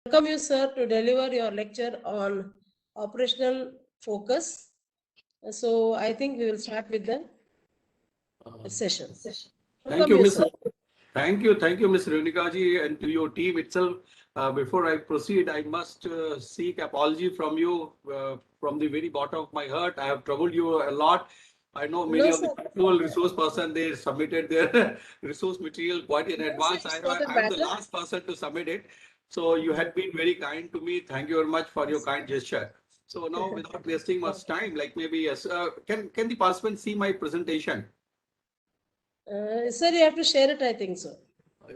Welcome you, sir, to deliver your lecture on operational focus. So I think we will start with the session. Thank Welcome you, you, Miss. sir. Thank you, Miss Renika ji, and to your team itself. Before I proceed, I must seek apology from you from the very bottom of my heart. I have troubled you a lot. I know many No, of the sir. people, resource person, they submitted their resource material quite in No, sir, advance. it's not a I'm the matter. last person to submit it. So you had been very kind to me. Thank you very much for your kind gesture. So now, without wasting much time, like maybe yes, can the participants see my presentation? Sir, you have to share it, I think so.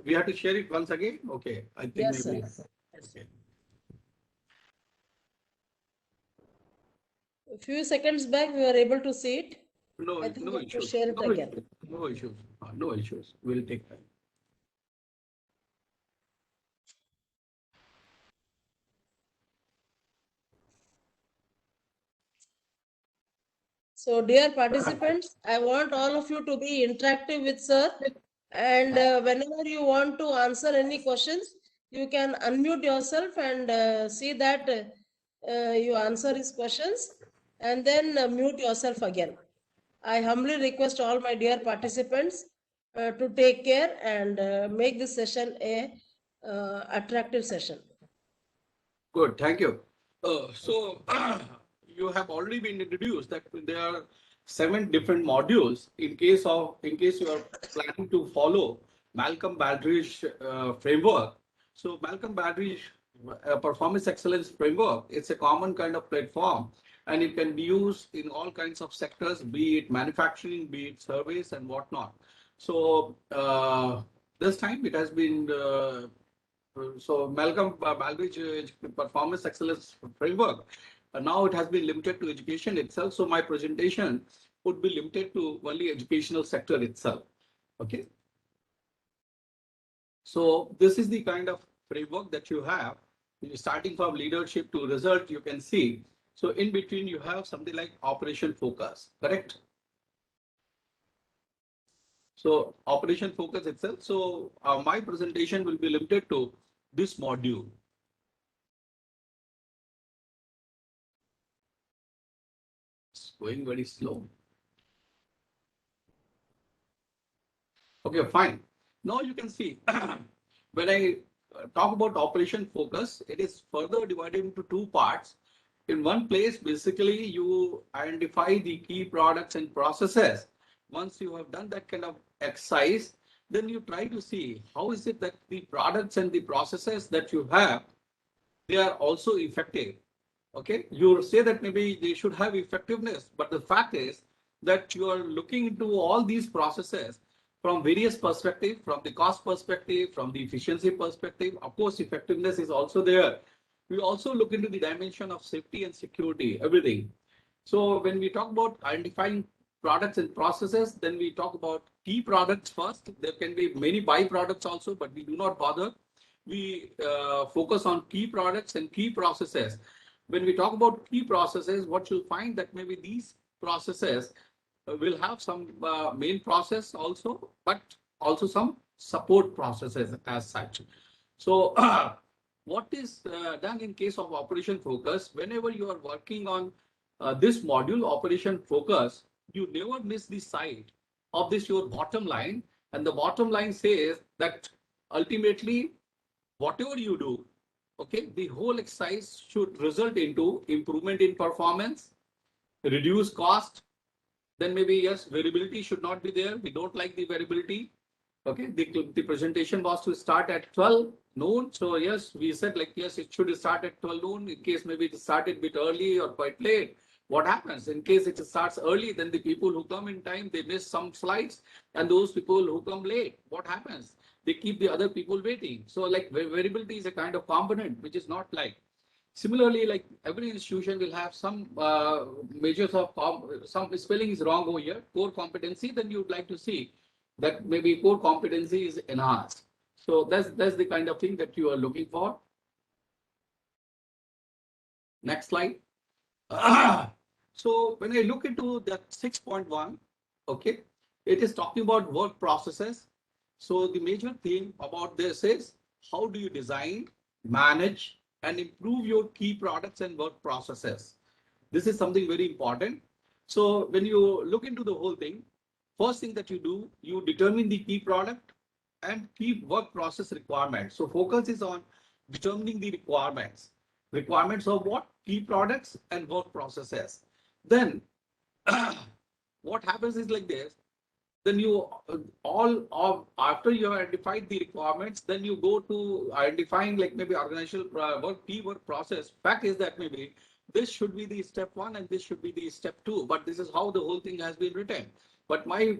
We have to share it once again. Okay, I think Yes, maybe. sir. Okay. A few seconds back, we were able to see it. No, I think no you have to issues. share it No again. issues. No issues. No issues. We'll take time. So, dear participants, I want all of you to be interactive with sir. And whenever you want to answer any questions, you can unmute yourself and see that you answer his questions and then mute yourself again. I humbly request all my dear participants to take care and make this session a attractive session. Good. Thank you. So you have already been introduced that there are 7 different modules in case you are planning to follow Malcolm Baldrige framework. So Malcolm Baldrige performance excellence framework, it's a common kind of platform and it can be used in all kinds of sectors, be it manufacturing, be it service and whatnot. So this time it has been so Malcolm Baldrige Performance Excellence Framework. Now it has been limited to education itself. So my presentation would be limited to only educational sector itself. Okay. So this is the kind of framework that you have. Starting from leadership to result, you can see. So in between, you have something like operation focus, correct? So operation focus itself. So my presentation will be limited to this module. It's going very slow. Okay, fine. Now you can see when I talk about operation focus, it is further divided into 2 parts. In one place, basically, you identify the key products and processes. Once you have done that kind of exercise, then you try to see how is it that the products and the processes that you have, they are also effective. Okay, you say that maybe they should have effectiveness, but the fact is that you are looking into all these processes from various perspectives, from the cost perspective, from the efficiency perspective. Of course, effectiveness is also there. We also look into the dimension of safety and security, everything. So when we talk about identifying products and processes, then we talk about key products first. There can be many byproducts also, but we do not bother. We focus on key products and key processes. When we talk about key processes, what you'll find that maybe these processes will have some main process also, but also some support processes as such. So what is done in case of operation focus, whenever you are working on this module operation focus, you never miss the sight of this your bottom line. And the bottom line says that ultimately, whatever you do, okay, the whole exercise should result into improvement in performance, reduce cost. Then maybe yes, variability should not be there. We don't like the variability. Okay, the presentation was to start at 12 noon. So yes, we said like, yes, it should start at 12 noon in case maybe it started a bit early or quite late. What happens in case it starts early, then the people who come in time, they miss some slides, and those people who come late, what happens? They keep the other people waiting. So like variability is a kind of component, which is not like. Similarly, like every institution will have some measures of some spelling is wrong over here, core competency, then you would like to see that maybe core competency is enhanced. So that's the kind of thing that you are looking for. Next slide. So when I look into that 6.1, okay, it is talking about work processes. So the major thing about this is how do you design, manage, and improve your key products and work processes. This is something very important. So when you look into the whole thing, first thing that you do, you determine the key product and key work process requirements. So focus is on determining the requirements. Requirements of what? Key products and work processes. Then what happens is like this. Then you all of after you have identified the requirements, then you go to identifying like maybe organizational work, key work process. Fact is that maybe this should be the step one and this should be the step two, but this is how the whole thing has been written. But my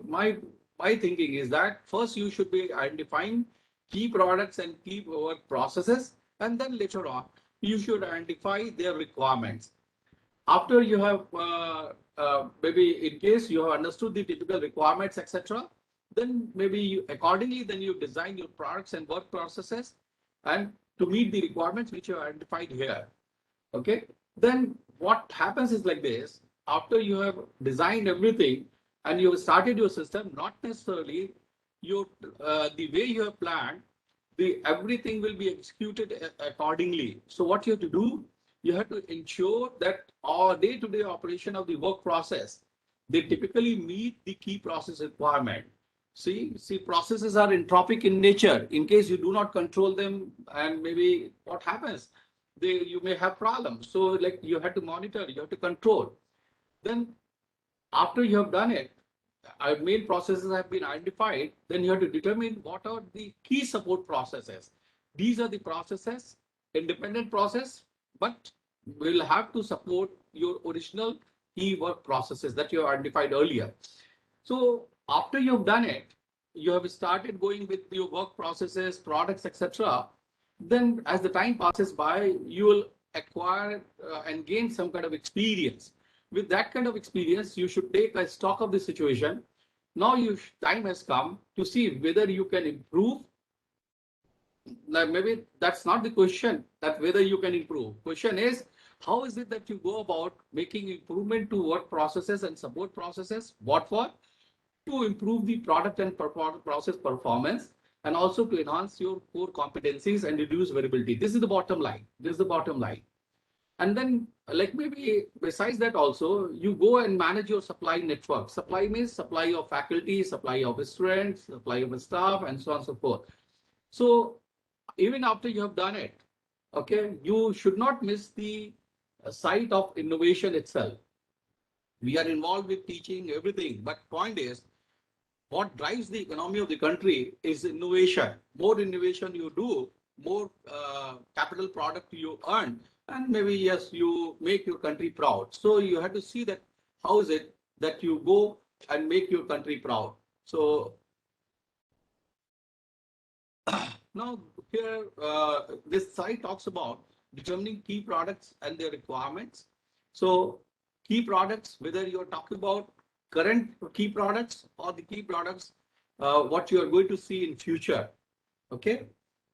thinking is that first you should be identifying key products and key work processes, and then later on you should identify their requirements. After you have maybe in case you have understood the typical requirements, etc., then maybe you, accordingly then you design your products and work processes and to meet the requirements which you have identified here. Okay, then what happens is like this. After you have designed everything and you have started your system, not necessarily your the way you have planned, the everything will be executed accordingly. So what you have to do, you have to ensure that our day-to-day operation of the work process, they typically meet the key process requirement. See, processes are entropic in nature. In case you do not control them, and maybe what happens, you may have problems. So like you have to monitor, you have to control. Then after you have done it, our main processes have been identified, then you have to determine what are the key support processes. These are the processes, independent process, but will have to support your original key work processes that you have identified earlier. So after you've done it, you have started going with your work processes, products, etc. Then as the time passes by, you will acquire and gain some kind of experience. With that kind of experience, you should take a stock of the situation. Now time has come to see whether you can improve. Like maybe that's not the question that whether you can improve. Question is, how is it that you go about making improvement to work processes and support processes? What for? To improve the product and process performance, and also to enhance your core competencies and reduce variability. This is the bottom line. This is the bottom line. And then like maybe besides that also, you go and manage your supply network. Supply means supply of faculty, supply of students, supply of staff, and so on and so forth. So even after you have done it, okay, you should not miss the site of innovation itself. We are involved with teaching everything, but point is, what drives the economy of the country is innovation. More innovation you do, more capital product you earn, and maybe yes, you make your country proud. So you have to see that how is it that you go and make your country proud. So now here this site talks about determining key products and their requirements. So key products, whether you're talking about current key products or the key products what you are going to see in future. Okay,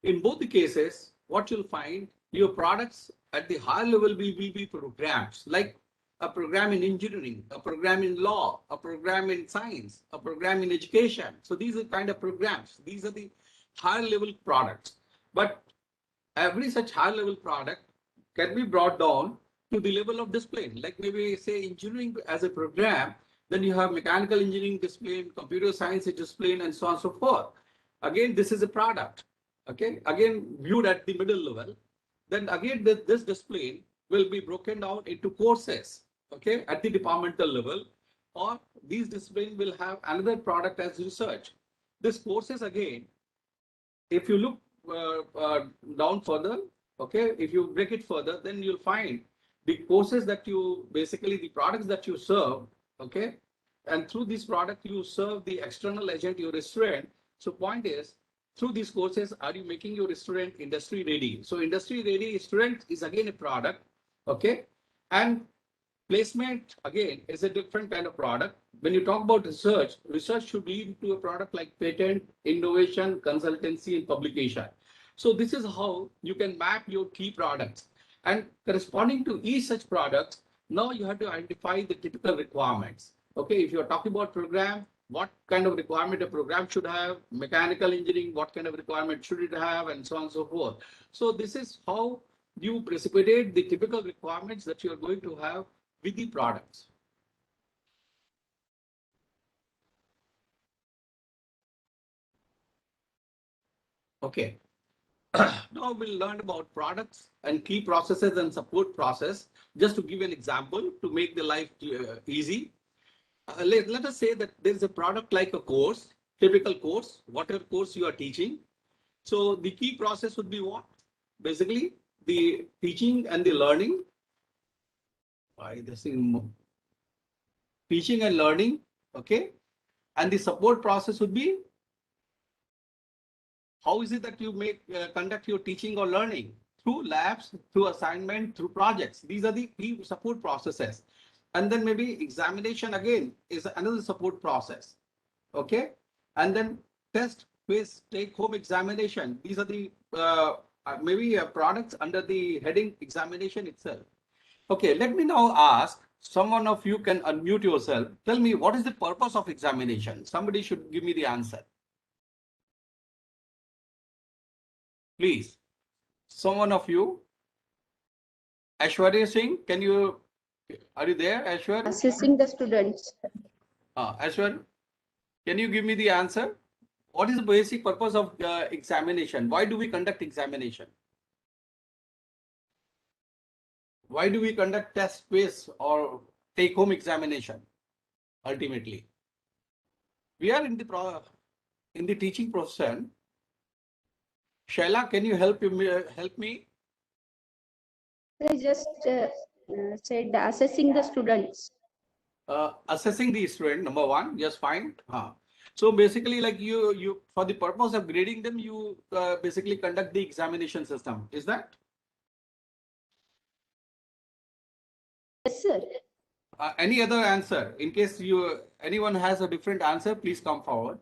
in both the cases, what you'll find, your products at the higher level will be programs, like a program in engineering, a program in law, a program in science, a program in education. So these are kind of programs. These are the higher level products. But every such high level product can be brought down to the level of discipline. Like maybe say engineering as a program, then you have mechanical engineering discipline, computer science discipline, and so on and so forth. Again, this is a product. Okay, again viewed at the middle level. Then again, this discipline will be broken down into courses. Okay, at the departmental level, or these disciplines will have another product as research. This courses again, if you look down further, okay, if you break it further, then you'll find the courses that you basically the products that you serve, okay, and through this product you serve the external agent, your restaurant. So point is, through these courses, are you making your restaurant industry ready? So industry ready restaurant is again a product, okay, and placement again is a different kind of product. When you talk about research, research should lead to a product like patent, innovation, consultancy, and publication. So this is how you can map your key products. And corresponding to each such product, now you have to identify the typical requirements. Okay, if you're talking about program, what kind of requirement a program should have, mechanical engineering, what kind of requirement should it have, and so on and so forth. So this is how you precipitate the typical requirements that you are going to have with the products. Okay. Now we'll learn about products and key processes and support process. Just to give an example to make the life easy. Let us say that there is a product like a course, typical course, whatever course you are teaching. So the key process would be what? Basically, the teaching and the learning. Why this thing? Teaching and learning, okay? And the support process would be, how is it that you conduct your teaching or learning? Through labs, through assignment, through projects. These are the key support processes. And then maybe examination again is another support process. Okay. And then test, quiz, take home examination. These are the maybe products under the heading examination itself. Okay, let me now ask, someone of you can unmute yourself. Tell me, what is the purpose of examination? Somebody should give me the answer. Please, someone of you. Ashwarya Singh, are you there, Ashwar? Assessing the students. Ashwar, can you give me the answer? What is the basic purpose of examination? Why do we conduct examination? Why do we conduct test, quiz, or take home examination? Ultimately, we are in the teaching profession. Shaila, can you help me? I just said assessing the students. Assessing the student, number one, just fine. So basically, like you for the purpose of grading them, you basically conduct the examination system. Is that? Yes, sir. Any other answer? In case anyone has a different answer, please come forward.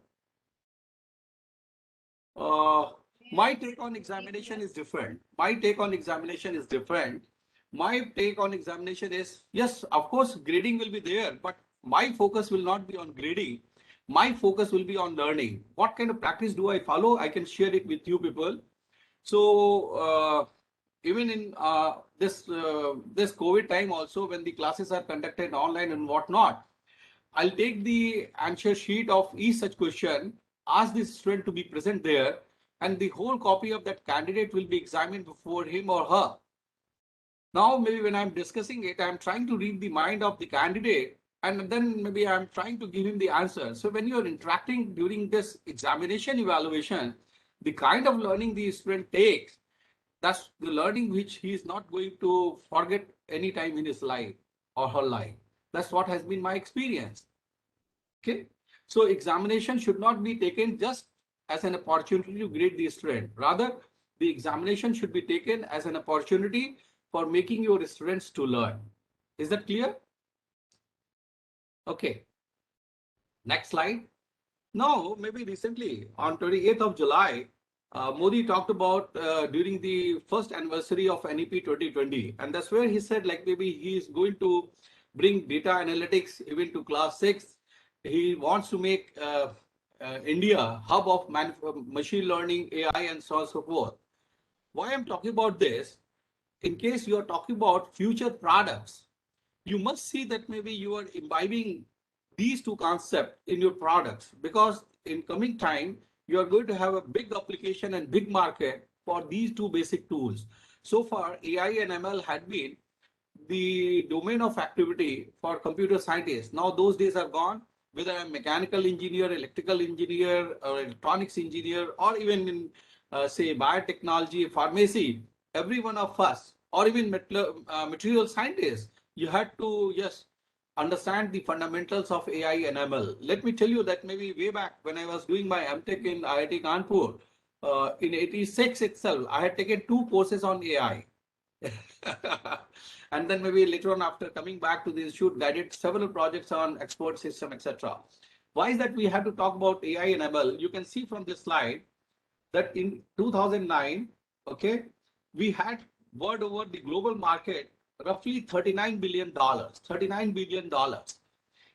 My take on examination is different. My take on examination is, yes, of course, grading will be there, but my focus will not be on grading. My focus will be on learning. What kind of practice do I follow? I can share it with you people. So even in this COVID time also, when the classes are conducted online and whatnot, I'll take the answer sheet of each such question, ask the student to be present there, and the whole copy of that candidate will be examined before him or her. Now, maybe when I'm discussing it, I'm trying to read the mind of the candidate, and then maybe I'm trying to give him the answer. So when you're interacting during this examination evaluation, the kind of learning the student takes, that's the learning which he is not going to forget any time in his life or her life. That's what has been my experience. Okay. So examination should not be taken just as an opportunity to grade the student. Rather, the examination should be taken as an opportunity for making your students to learn. Is that clear? Okay. Next slide. Now, maybe recently on 28th of July, Modi talked about during the first anniversary of NEP 2020. And that's where he said, like, maybe he is going to bring data analytics even to class 6. He wants to make India hub of machine learning, AI, and so on and so forth. Why I'm talking about this, in case you are talking about future products, you must see that maybe you are imbibing these two concepts in your products, because in coming time, you are going to have a big application and big market for these two basic tools. So far, AI and ML had been the domain of activity for computer scientists. Now those days are gone. Whether I'm mechanical engineer, electrical engineer, or electronics engineer, or even in say biotechnology, pharmacy, every one of us, or even material scientists, you had to understand the fundamentals of AI and ML. Let me tell you that maybe way back when I was doing my MTech in IIT Kanpur, in '86 itself, I had taken 2 courses on AI. And then maybe later on, after coming back to the institute, guided several projects on export system, etc. Why is that we have to talk about AI and ML? You can see from this slide that in 2009, okay, we had world over the global market roughly $39 billion. $39 billion.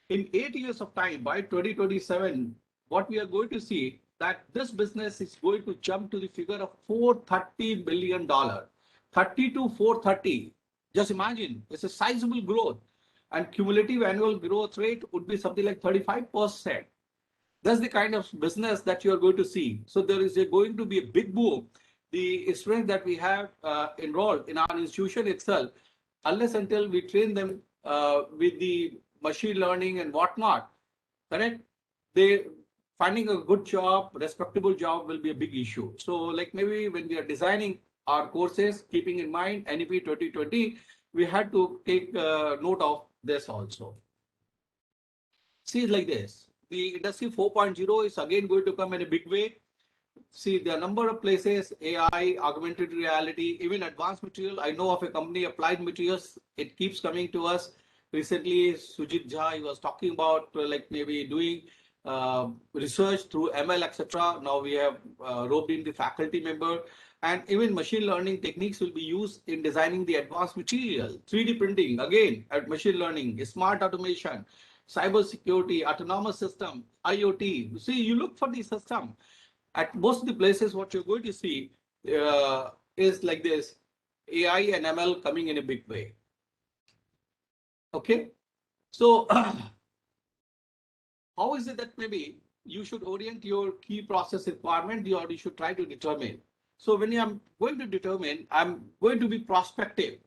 In 8 years of time, by 2027, what we are going to see that this business is going to jump to the figure of $430 billion. 30 to 430. Just imagine, it's a sizable growth. And cumulative annual growth rate would be something like 35%. That's the kind of business that you are going to see. So there is going to be a big boom. The students that we have enrolled in our institution itself, unless until we train them with the machine learning and whatnot, correct? They finding a good job, respectable job will be a big issue. So like maybe when we are designing our courses, keeping in mind NEP 2020, we had to take note of this also. See, like this, the industry 4.0 is again going to come in a big way. See, there are a number of places, AI, augmented reality, even advanced material. I know of a company, Applied Materials, it keeps coming to us. Recently, Sujit Jha, he was talking about like maybe doing research through ML, etc. Now we have roped in the faculty member, and even machine learning techniques will be used in designing the advanced material. 3D printing, again, at machine learning, smart automation, cyber security, autonomous system, IoT. See, you look for the system. At most of the places, what you're going to see is like this, AI and ML coming in a big way. Okay, so how is it that maybe you should orient your key process requirement or you should try to determine? So when I'm going to determine, I'm going to be prospective.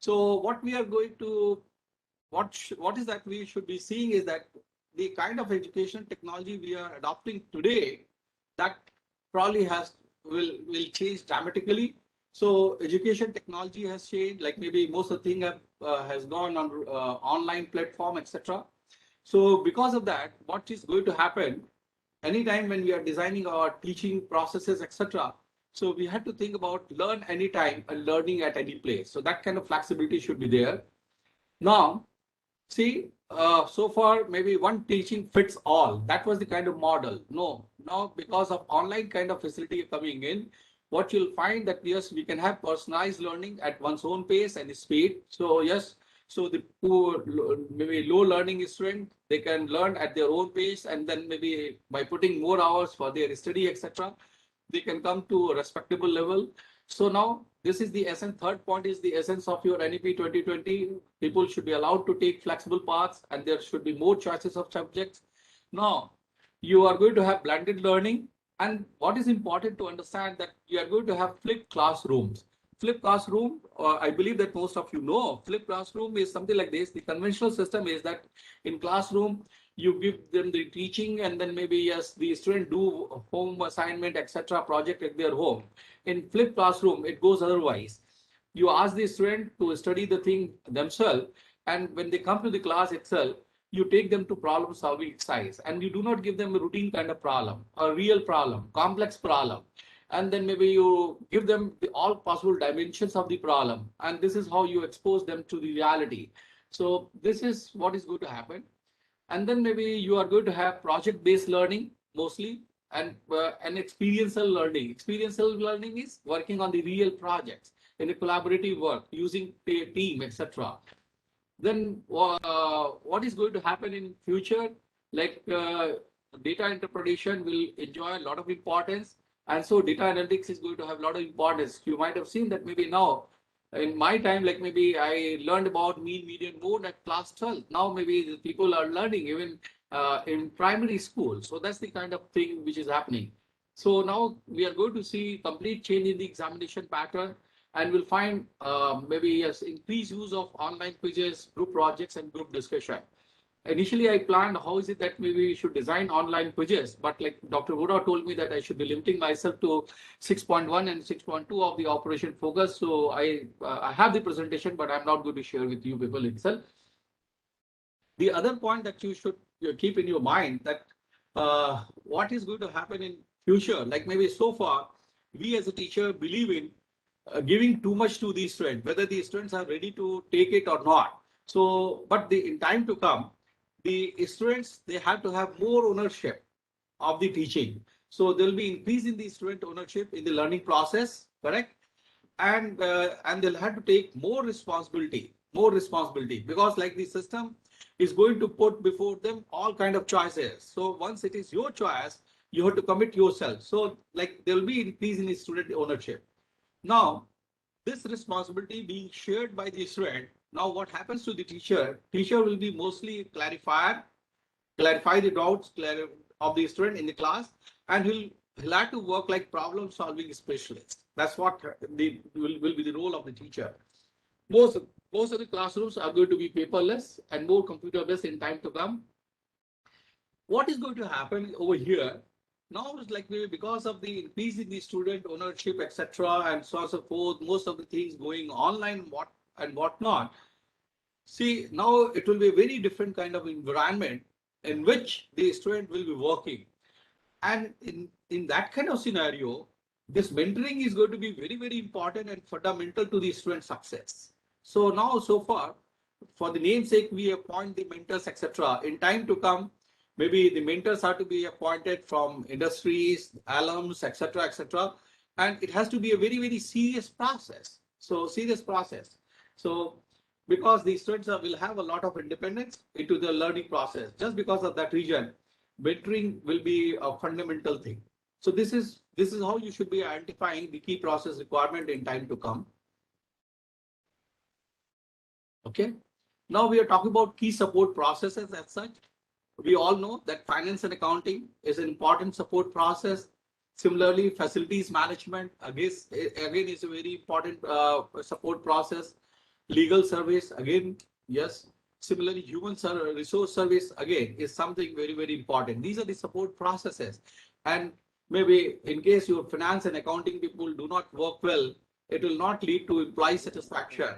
So what we are going to, what is that we should be seeing is that the kind of education technology we are adopting today, that probably will change dramatically. So education technology has changed, like maybe most of the thing has gone on online platform, etc. So because of that, what is going to happen anytime when we are designing our teaching processes, etc. So we have to think about learn anytime and learning at any place. So that kind of flexibility should be there. Now, see, so far maybe one teaching fits all. That was the kind of model. No, now because of online kind of facility coming in, what you'll find that yes, we can have personalized learning at one's own pace and speed. So yes, so the poor, maybe low learning student, they can learn at their own pace, and then maybe by putting more hours for their study, etc., they can come to a respectable level. So now this is the essence. Third point is the essence of your NEP 2020. People should be allowed to take flexible paths and there should be more choices of subjects. Now, you are going to have blended learning. And what is important to understand that you are going to have flipped classrooms. Flipped classroom, I believe that most of you know, flipped classroom is something like this. The conventional system is that in classroom, you give them the teaching and then maybe yes, the student do home assignment, etc., project at their home. In flipped classroom, it goes otherwise. You ask the student to study the thing themselves, and when they come to the class itself, you take them to problem solving exercise, and you do not give them a routine kind of problem, a real problem, complex problem. And then maybe you give them all possible dimensions of the problem, and this is how you expose them to the reality. So this is what is going to happen. And then maybe you are going to have project-based learning mostly, and experiential learning. Experiential learning is working on the real projects in a collaborative work using a team, etc. Then what is going to happen in future? Like data interpretation will enjoy a lot of importance, and so data analytics is going to have a lot of importance. You might have seen that maybe now in my time, like maybe I learned about mean, median, mode at class 12. Now maybe the people are learning even in primary school. So that's the kind of thing which is happening. So now we are going to see complete change in the examination pattern, and we'll find maybe yes, increased use of online quizzes, group projects, and group discussion. Initially, I planned how is it that maybe we should design online quizzes, but like Dr. Voda told me that I should be limiting myself to 6.1 and 6.2 of the operation focus. So I have the presentation, but I'm not going to share with you people itself. The other point that you should keep in your mind that what is going to happen in future, like maybe so far, we as a teacher believe in giving too much to these students, whether the students are ready to take it or not. So, but in time to come, the students, they have to have more ownership of the teaching. So there will be increase in the student ownership in the learning process, correct? And they'll have to take more responsibility because like the system is going to put before them all kind of choices. So once it is your choice, you have to commit yourself. So like there will be increase in student ownership. Now, this responsibility being shared by the student, now what happens to the teacher? Teacher will be mostly clarify the doubts of the student in the class, and he'll have to work like problem solving specialist. That's what will be the role of the teacher. Most, most of the classrooms are going to be paperless and more computer based in time to come. What is going to happen over here? Now it's like maybe because of the increase in the student ownership, etc., and so on and so forth, most of the things going online, whatnot. See, now it will be a very different kind of environment in which the student will be working. And in that kind of scenario, this mentoring is going to be very, very important and fundamental to the student success. So now, so far, for the namesake, we appoint the mentors, etc. In time to come, maybe the mentors are to be appointed from industries, alums, etc., etc. And it has to be a very, very serious process. So serious process. So because the students will have a lot of independence into the learning process, just because of that reason, mentoring will be a fundamental thing. So this is how you should be identifying the key process requirement in time to come. Okay. Now we are talking about key support processes as such. We all know that finance and accounting is an important support process. Similarly, facilities management again is a very important support process. Legal service again, yes. Similarly, human resource service again is something very, very important. These are the support processes. And maybe in case your finance and accounting people do not work well, it will not lead to employee satisfaction.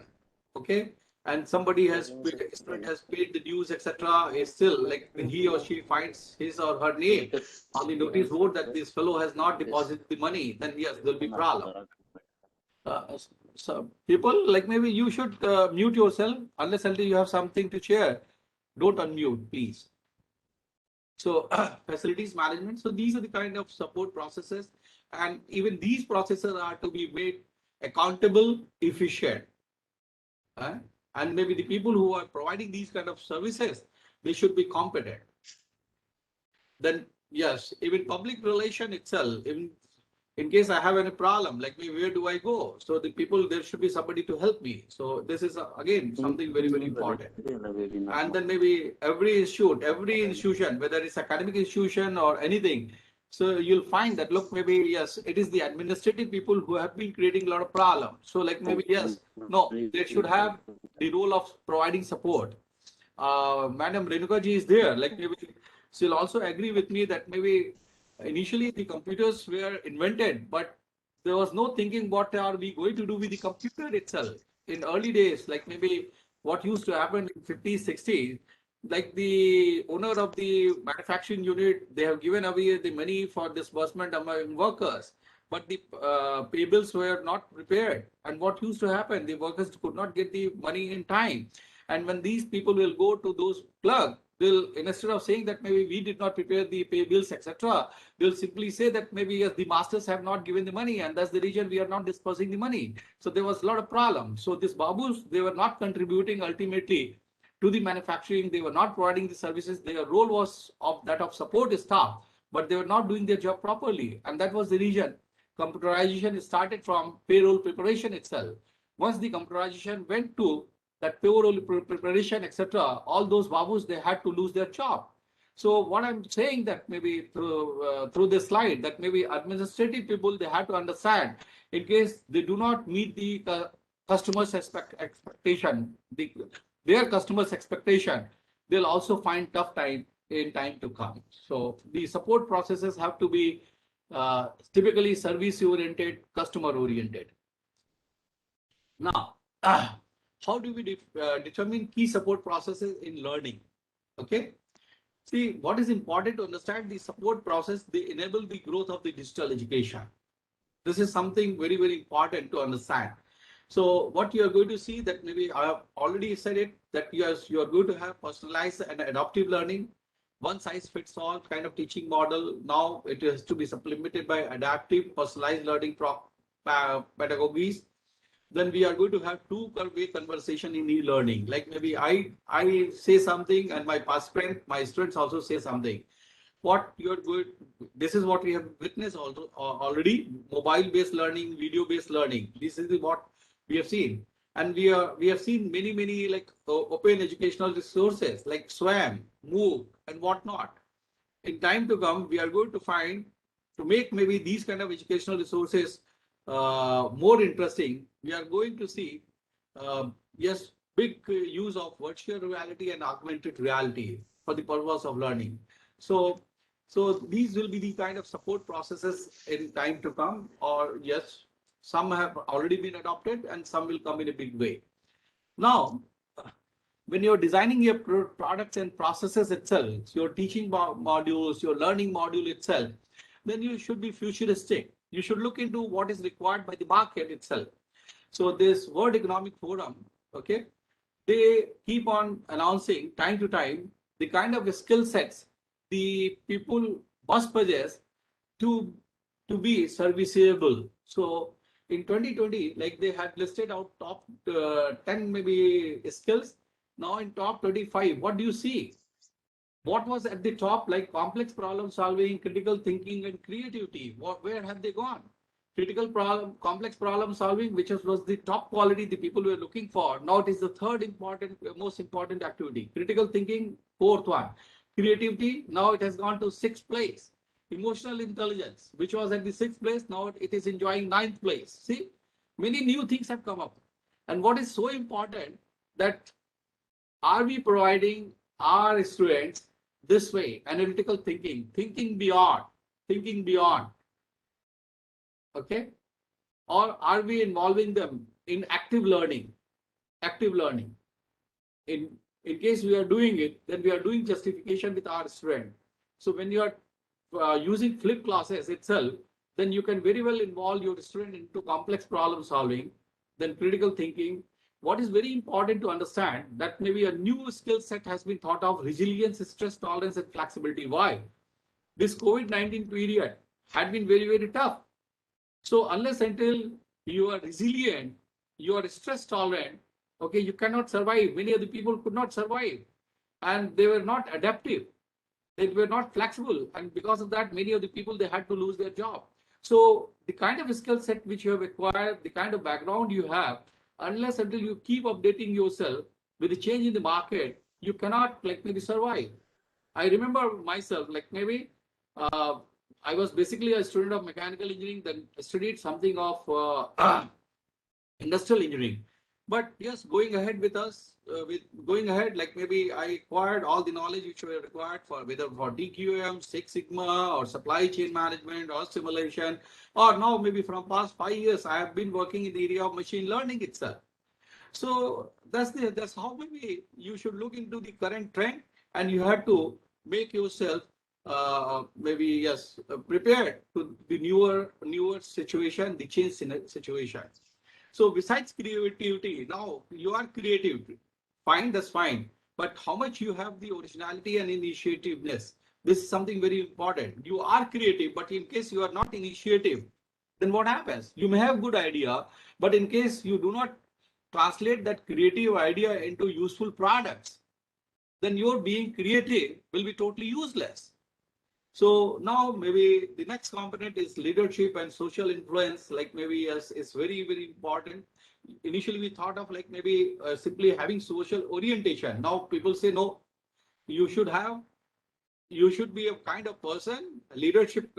Okay. And somebody has paid the dues, etc. Is still like he or she finds his or her name on the notice board that this fellow has not deposited the money, then yes, there'll be problem. So people like maybe you should mute yourself unless until you have something to share. Don't unmute, please. So facilities management. So these are the kind of support processes, and even these processes are to be made accountable, efficient. And maybe the people who are providing these kind of services, they should be competent. Then yes, even public relation itself, in case I have any problem, like me, where do I go? So the people, there should be somebody to help me. So this is again something very, very important. And then maybe every institution, whether it's academic institution or anything, so you'll find that, look, maybe, yes, it is the administrative people who have been creating a lot of problems. So like maybe, yes, no, they should have the role of providing support. Madam Renuka ji is there, like maybe she'll also agree with me that maybe initially the computers were invented, but there was no thinking what are we going to do with the computer itself. In early days, like maybe what used to happen in 50s, 60s, like the owner of the manufacturing unit, they have given away the money for disbursement among workers, but the pay bills were not prepared. And what used to happen, the workers could not get the money in time. And when these people will go to those clerk, they'll, instead of saying that maybe we did not prepare the pay bills, etc., they'll simply say that maybe yes, the masters have not given the money, and that's the reason we are not dispersing the money. So there was a lot of problems. So these babus, they were not contributing ultimately to the manufacturing. They were not providing the services. Their role was of that of support staff, but they were not doing their job properly. And that was the reason computerization started from payroll preparation itself. Once the computerization went to that payroll preparation, etc., all those babus, they had to lose their job. So what I'm saying that maybe through this slide, that maybe administrative people, they have to understand, in case they do not meet the customers' expectation, their customers' expectation, they'll also find tough time in time to come. So the support processes have to be typically service oriented, customer oriented. Now, how do we determine key support processes in learning? Okay. See, what is important to understand, the support process, they enable the growth of the digital education. This is something very, very important to understand. So what you are going to see, that maybe I have already said it, that you are going to have personalized and adaptive learning, one size fits all kind of teaching model. Now it has to be supplemented by adaptive personalized learning pedagogies. then we are going to have two-way conversation in e-learning. Like maybe I say something and my students also say something. What you're good, this is what we have witnessed also already. Mobile-based learning, video-based learning. This is what we have seen, and we have seen many like open educational resources like SWAM, MOOC, and whatnot. In time to come, we are going to find to make maybe these kind of educational resources more interesting. We are going to see, yes, big use of virtual reality and augmented reality for the purpose of learning. So, so these will be the kind of support processes in time to come, or yes, some have already been adopted and some will come in a big way. Now, when you're designing your products and processes itself, your teaching modules, your learning module itself, then you should be futuristic. You should look into what is required by the market itself. So this World Economic Forum, okay, they keep on announcing time to time the kind of skill sets the people must possess to be serviceable. So in 2020, like they had listed out top 10 maybe skills. Now in top 25, what do you see? What was at the top, like complex problem solving, critical thinking, and creativity? Where have they gone? Complex problem solving, which was the top quality the people were looking for. Now it is the third important, most important activity. Critical thinking, fourth one. Creativity, now it has gone to sixth place. Emotional intelligence, which was at the sixth place, now it is enjoying ninth place. See, many new things have come up. And what is so important that are we providing our students this way, analytical thinking, thinking beyond, okay? Or are we involving them in active learning? In case we are doing it, then we are doing justification with our student. So when you are using flip classes itself, then you can very well involve your student into complex problem solving, then critical thinking. What is very important to understand that maybe a new skill set has been thought of: resilience, stress tolerance, and flexibility. Why? This COVID-19 period had been very tough. So unless until you are resilient, you are stress tolerant, okay, you cannot survive. Many of the people could not survive, and they were not adaptive. They were not flexible, and because of that, many of the people, they had to lose their job. So the kind of skill set which you have acquired, the kind of background you have, unless until you keep updating yourself with the change in the market, you cannot like maybe survive. I remember myself, like maybe I was basically a student of mechanical engineering, then studied something of industrial engineering. But yes, going ahead with us, going ahead, like maybe I acquired all the knowledge which were required for whether for DQM, Six Sigma, or supply chain management, or simulation, or now maybe from past 5 years, I have been working in the area of machine learning itself. So that's how maybe you should look into the current trend, and you have to make yourself maybe yes prepared to the newer situation, the change situation. So besides creativity, now you are creative, fine, that's fine. But how much you have the originality and initiativeness? This is something very important. You are creative, but in case you are not initiative, then what happens? You may have good idea, but in case you do not translate that creative idea into useful products, then your being creative will be totally useless. So now maybe the next component is leadership and social influence. Like maybe yes, is very important. Initially, we thought of like maybe simply having social orientation. Now people say no, you should be a kind of person, leadership.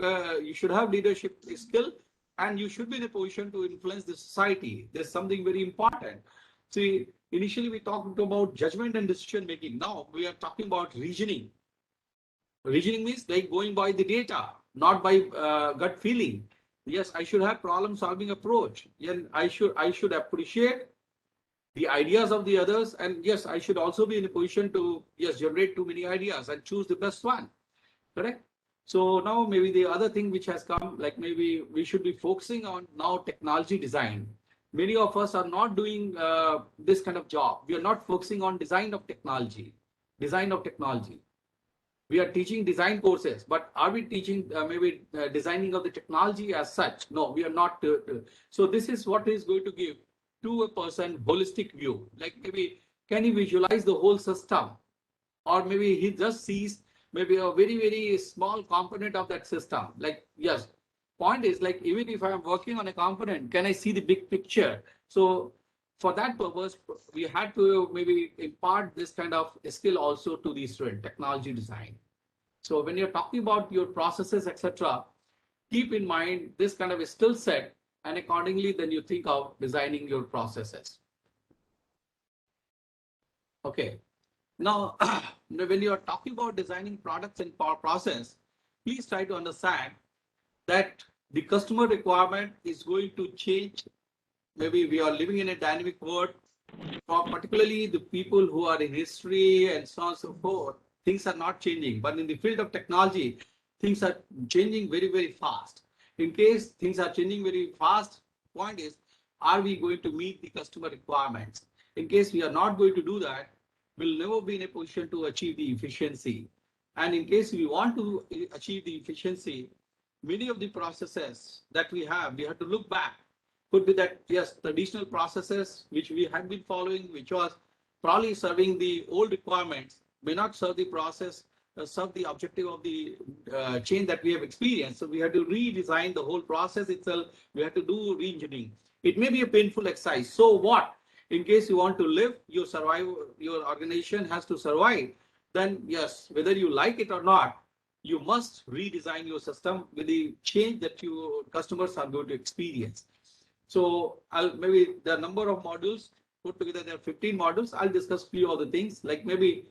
You should have leadership skill, and you should be in a position to influence the society. There's something very important. See, initially we talked about judgment and decision making. Now we are talking about reasoning. Reasoning means like going by the data, not by gut feeling. Yes, I should have problem solving approach. And I should appreciate the ideas of the others. And yes, I should also be in a position to yes generate too many ideas and choose the best one. Correct? So now maybe the other thing which has come, like maybe we should be focusing on now technology design. Many of us are not doing this kind of job. We are not focusing on design of technology. We are teaching design courses, but are we teaching designing of the technology as such? No, we are not. So this is what is going to give to a person holistic view. Like maybe can he visualize the whole system, or maybe he just sees maybe a very small component of that system. Like yes, point is like even if I'm working on a component, can I see the big picture? So for that purpose, we had to maybe impart this kind of skill also to the student, technology design. So when you're talking about your processes, etc., keep in mind this kind of a skill set, and accordingly, then you think of designing your processes. Okay. Now, when you are talking about designing products and process, please try to understand that the customer requirement is going to change. Maybe we are living in a dynamic world, particularly the people who are in history and so on and so forth. Things are not changing, but in the field of technology, things are changing very fast. In case things are changing very fast, point is, are we going to meet the customer requirements? In case we are not going to do that, we'll never be in a position to achieve the efficiency. And in case we want to achieve the efficiency, many of the processes that we have to look back. Could be that, yes, traditional processes which we had been following, which was probably serving the old requirements, may not serve the process, serve the objective of the change that we have experienced. So we had to redesign the whole process itself. We had to do re-engineering. It may be a painful exercise. So what? In case you want to live, your organization has to survive. Then yes, whether you like it or not, you must redesign your system with the change that your customers are going to experience. So I'll maybe the number of modules put together, there are 15 modules. I'll discuss few of the things, like maybe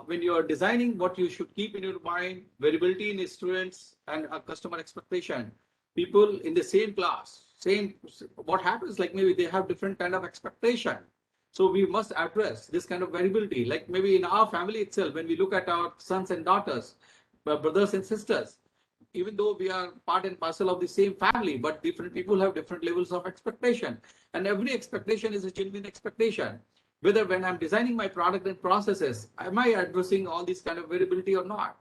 when you are designing, what you should keep in your mind: variability in students and a customer expectation. People in the same class, what happens, like maybe they have different kind of expectation. So we must address this kind of variability. Like maybe in our family itself, when we look at our sons and daughters, brothers and sisters, even though we are part and parcel of the same family, but different people have different levels of expectation. And every expectation is a genuine expectation. Whether when I'm designing my product and processes, am I addressing all this kind of variability or not?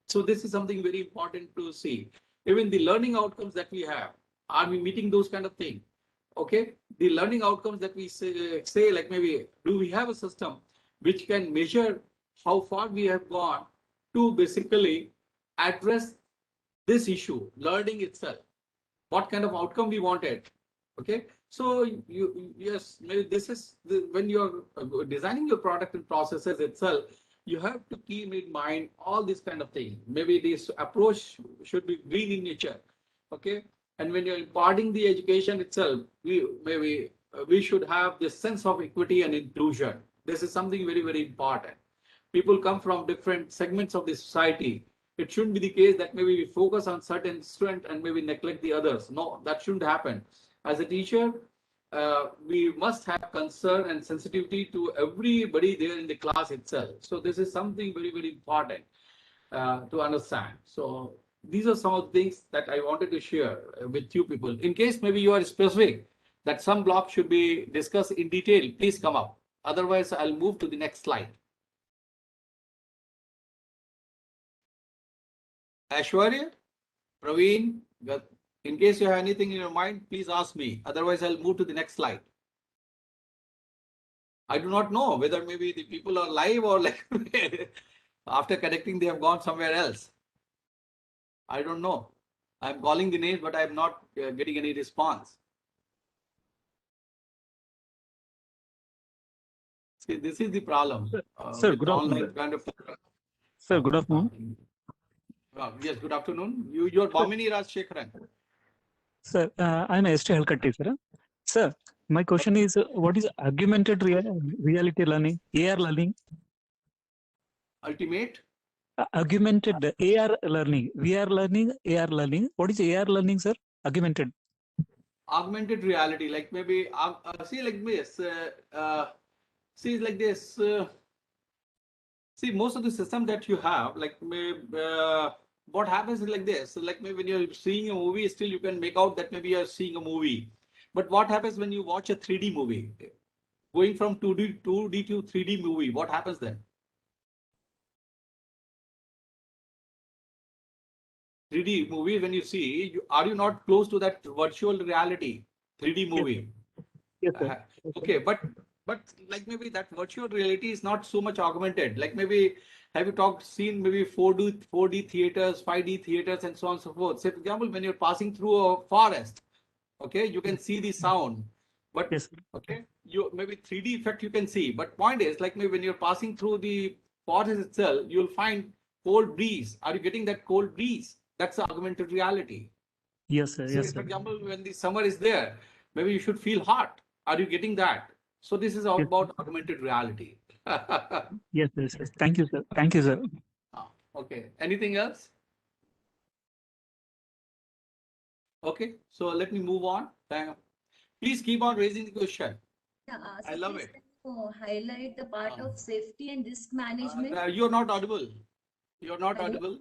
So this is something very important to see. Even the learning outcomes that we have, are we meeting those kind of things? Okay, the learning outcomes that we say like maybe, do we have a system which can measure how far we have gone to basically address this issue, learning itself, what kind of outcome we wanted. Okay, so yes, maybe this is when you're designing your product and processes itself, you have to keep in mind all this kind of thing. Maybe this approach should be green in nature. Okay, and when you're imparting the education itself, we should have this sense of equity and inclusion. This is something very important. People come from different segments of the society. It shouldn't be the case that maybe we focus on certain student and maybe neglect the others. No, that shouldn't happen. As a teacher, we must have concern and sensitivity to everybody there in the class itself. So this is something very important to understand. So these are some of the things that I wanted to share with you people. In case maybe you are specific that some block should be discussed in detail, please come up. Otherwise, I'll move to the next slide. Ashwarya, Praveen, in case you have anything in your mind, please ask me. Otherwise, I'll move to the next slide. I do not know whether maybe the people are live or like after connecting, they have gone somewhere else. I don't know. I'm calling the names, but I'm not getting any response. See, this is the problem. Sir, good afternoon. Kind of. Sir, good afternoon. Yes, good afternoon. You're Bhamini Rajshekharan. Sir, I'm ST Halkatti, sir. Sir, my question is, what is augmented reality learning, AR learning? Ultimate? Augmented AR learning, VR learning, AR learning. What is AR learning, sir? Augmented. Augmented reality, like maybe, see like this, see like this, see most of the system that you have, like what happens is like this. So like maybe when you're seeing a movie, still you can make out that maybe you're seeing a movie. But what happens when you watch a 3D movie? Going from 2D to 3D movie, what happens then? 3D movie, when you see, are you not close to that virtual reality 3D movie? Yes, sir. Okay, but like maybe that virtual reality is not so much augmented. Like maybe have you seen maybe 4D theaters, 5D theaters, and so on and so forth. Say for example, when you're passing through a forest, okay, you can see the sound, but Yes, sir. okay, you maybe 3D effect you can see. But point is, like maybe when you're passing through the forest itself, you'll find cold breeze. Are you getting that cold breeze? That's the augmented reality. Yes, sir. Say, Yes, for sir. example, when the summer is there, maybe you should feel hot. Are you getting that? So this is all Yes, about augmented reality. yes, yes, yes. Thank you, sir. Thank you, sir. Okay. Anything else? Okay. So let me move on. Please keep on raising the question. Yeah, I so love please it. can you highlight the part Uh, of safety and risk management? You're not audible. You're not Hello? audible.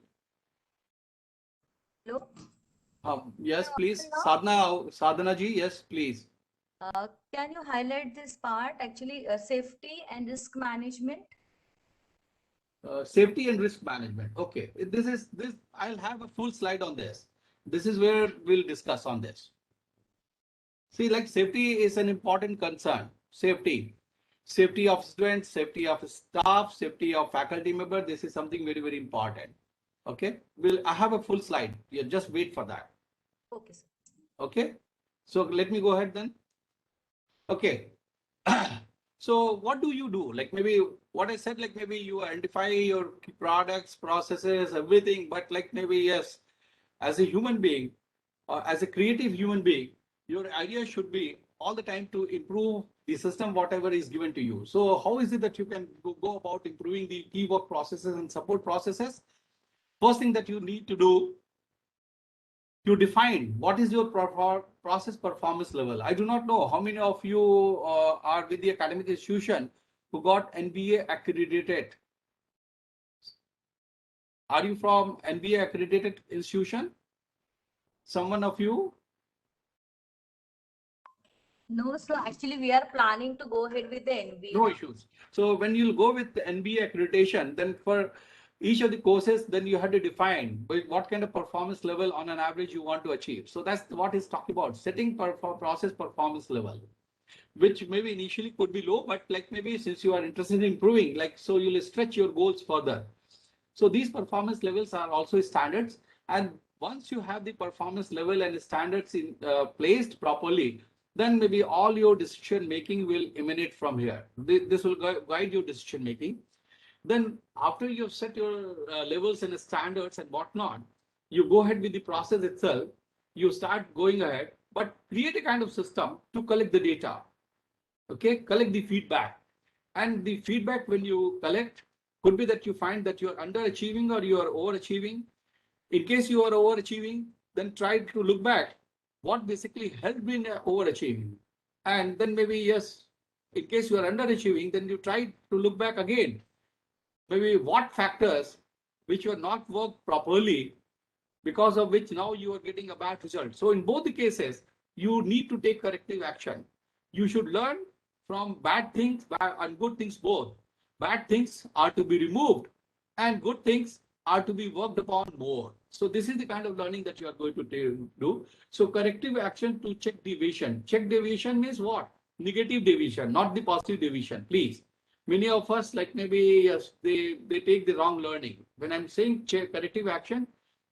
Hello? Yes, please. Audible Sadhana ji, yes, please. Can you highlight this part actually safety and risk management? Safety and risk management. Okay. This. I'll have a full slide on this. This is where we'll discuss on this. See, like safety is an important concern. Safety of students, safety of staff, safety of faculty member. This is something very, very important. Okay. I have a full slide. Yeah, just wait for that. Okay, sir. Okay. So let me go ahead then. Okay. So what do you do? Like maybe what I said, like maybe you identify your products, processes, everything, but like maybe yes, as a human being, as a creative human being, your idea should be all the time to improve the system, whatever is given to you. So how is it that you can go about improving the key work processes and support processes? First thing that you need to do, you define what is your process performance level. I do not know how many of you are with the academic institution who got NBA accredited. Are you from NBA accredited institution? Someone of you? No, so actually we are planning to go ahead with the NBA. No issues. So when you go with the NBA accreditation, then for each of the courses, then you have to define what kind of performance level on an average you want to achieve. So that's what is talking about, setting process performance level, which maybe initially could be low, but like maybe since you are interested in improving, like so you'll stretch your goals further. So these performance levels are also standards. And once you have the performance level and standards in placed properly, then maybe all your decision making will emanate from here. This will guide your decision making. Then after you've set your levels and standards and whatnot, you go ahead with the process itself. You start going ahead, but create a kind of system to collect the data. Okay, collect the feedback. And the feedback when you collect could be that you find that you're underachieving or you are overachieving. In case you are overachieving, then try to look back what basically helped in overachieving. And then maybe, yes, in case you are underachieving, then you try to look back again. Maybe what factors which were not worked properly, because of which now you are getting a bad result. So in both the cases, you need to take corrective action. You should learn from bad things and good things both. Bad things are to be removed and good things are to be worked upon more. So this is the kind of learning that you are going to do. So corrective action to check deviation. Check deviation means what? Negative deviation, not the positive deviation, please. Many of us, like maybe yes, they take the wrong learning. When I'm saying check corrective action,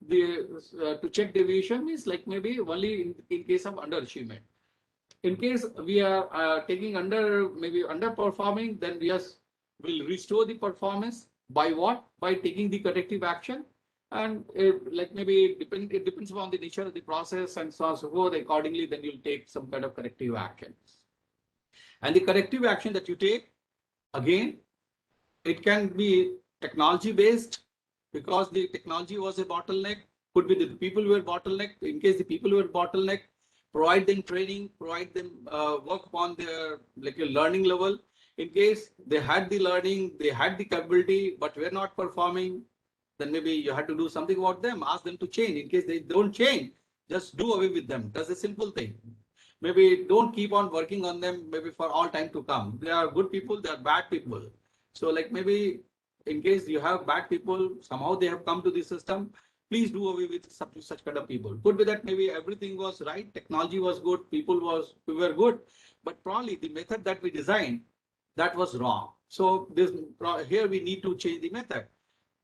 to check deviation is like maybe only in case of underachievement. In case we are taking maybe underperforming, then yes, we'll restore the performance by what? By taking the corrective action. And like maybe it depends upon the nature of the process and so on and so forth. Accordingly, then you'll take some kind of corrective action. And the corrective action that you take, again, it can be technology based because the technology was a bottleneck. Could be the people were bottleneck. In case the people were bottleneck, provide them training, provide them work upon their like a learning level. In case they had the learning, they had the capability, but were not performing, then maybe you had to do something about them, ask them to change. In case they don't change, just do away with them. That's a simple thing. Maybe don't keep on working on them maybe for all time to come. They are good people, they are bad people. So like maybe in case you have bad people, somehow they have come to the system, please do away with such kind of people. Could be that maybe everything was right, technology was good, we were good, but probably the method that we designed, that was wrong. So here we need to change the method.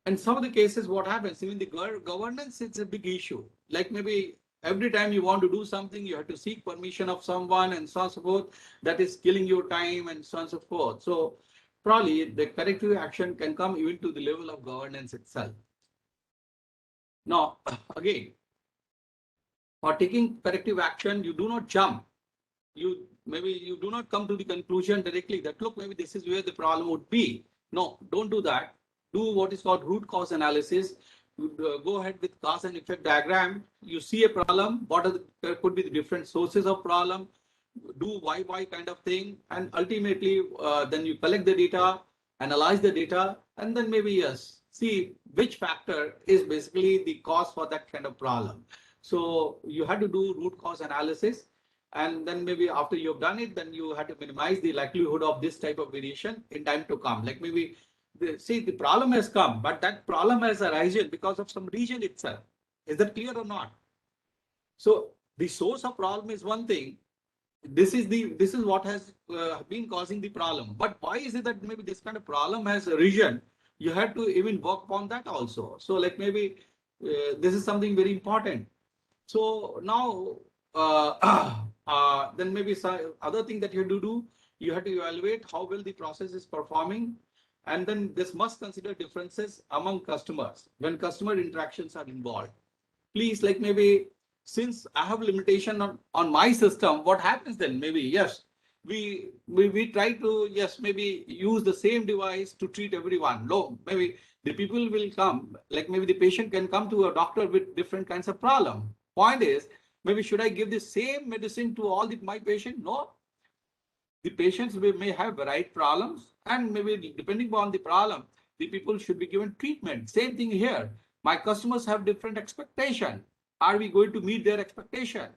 And some of the cases, what happens, even the governance, it's a big issue. Like maybe every time you want to do something, you have to seek permission of someone and so on and so forth. That is killing your time and so on and so forth. So probably the corrective action can come even to the level of governance itself. Now, again, for taking corrective action, you do not jump. Maybe you do not come to the conclusion directly that, look, maybe this is where the problem would be. No, don't do that. Do what is called root cause analysis. You go ahead with cause and effect diagram. You see a problem. There could be the different sources of problem. Do why kind of thing, and ultimately then you collect the data, analyze the data, and then maybe yes, see which factor is basically the cause for that kind of problem. So you had to do root cause analysis. And then maybe after you've done it, then you have to minimize the likelihood of this type of variation in time to come. Like maybe, the problem has come, but that problem has arisen because of some region itself. Is that clear or not? So the source of problem is one thing. This is what has been causing the problem. But why is it that maybe this kind of problem has arisen? You have to even work upon that also. So like maybe this is something very important. So now, then maybe some other thing that you have to do, you have to evaluate how well the process is performing. And then this must consider differences among customers when customer interactions are involved. Please, like maybe since I have limitation on my system, what happens then? Maybe, yes, we try to, yes, maybe use the same device to treat everyone. No, maybe the people will come, like maybe the patient can come to a doctor with different kinds of problem. Point is, maybe should I give the same medicine to all my patients? No. The patients may have varied problems, and maybe depending on the problem, the people should be given treatment. Same thing here. My customers have different expectation. Are we going to meet their expectation?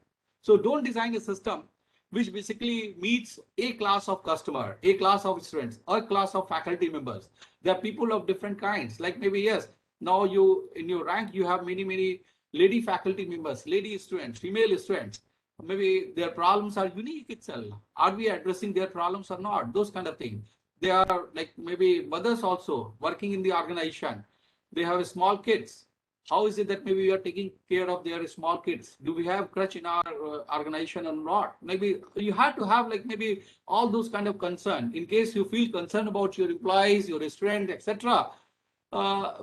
So don't design a system which basically meets a class of customer, a class of students, or a class of faculty members. There are people of different kinds. Like maybe, yes, now you in your rank, you have many lady faculty members, lady students, female students. Maybe their problems are unique itself. Are we addressing their problems or not? Those kind of things. They are like maybe mothers also working in the organization. They have small kids. How is it that maybe we are taking care of their small kids? Do we have crutch in our organization or not? Maybe you have to have like maybe all those kind of concern in case you feel concerned about your employees, your students, etc.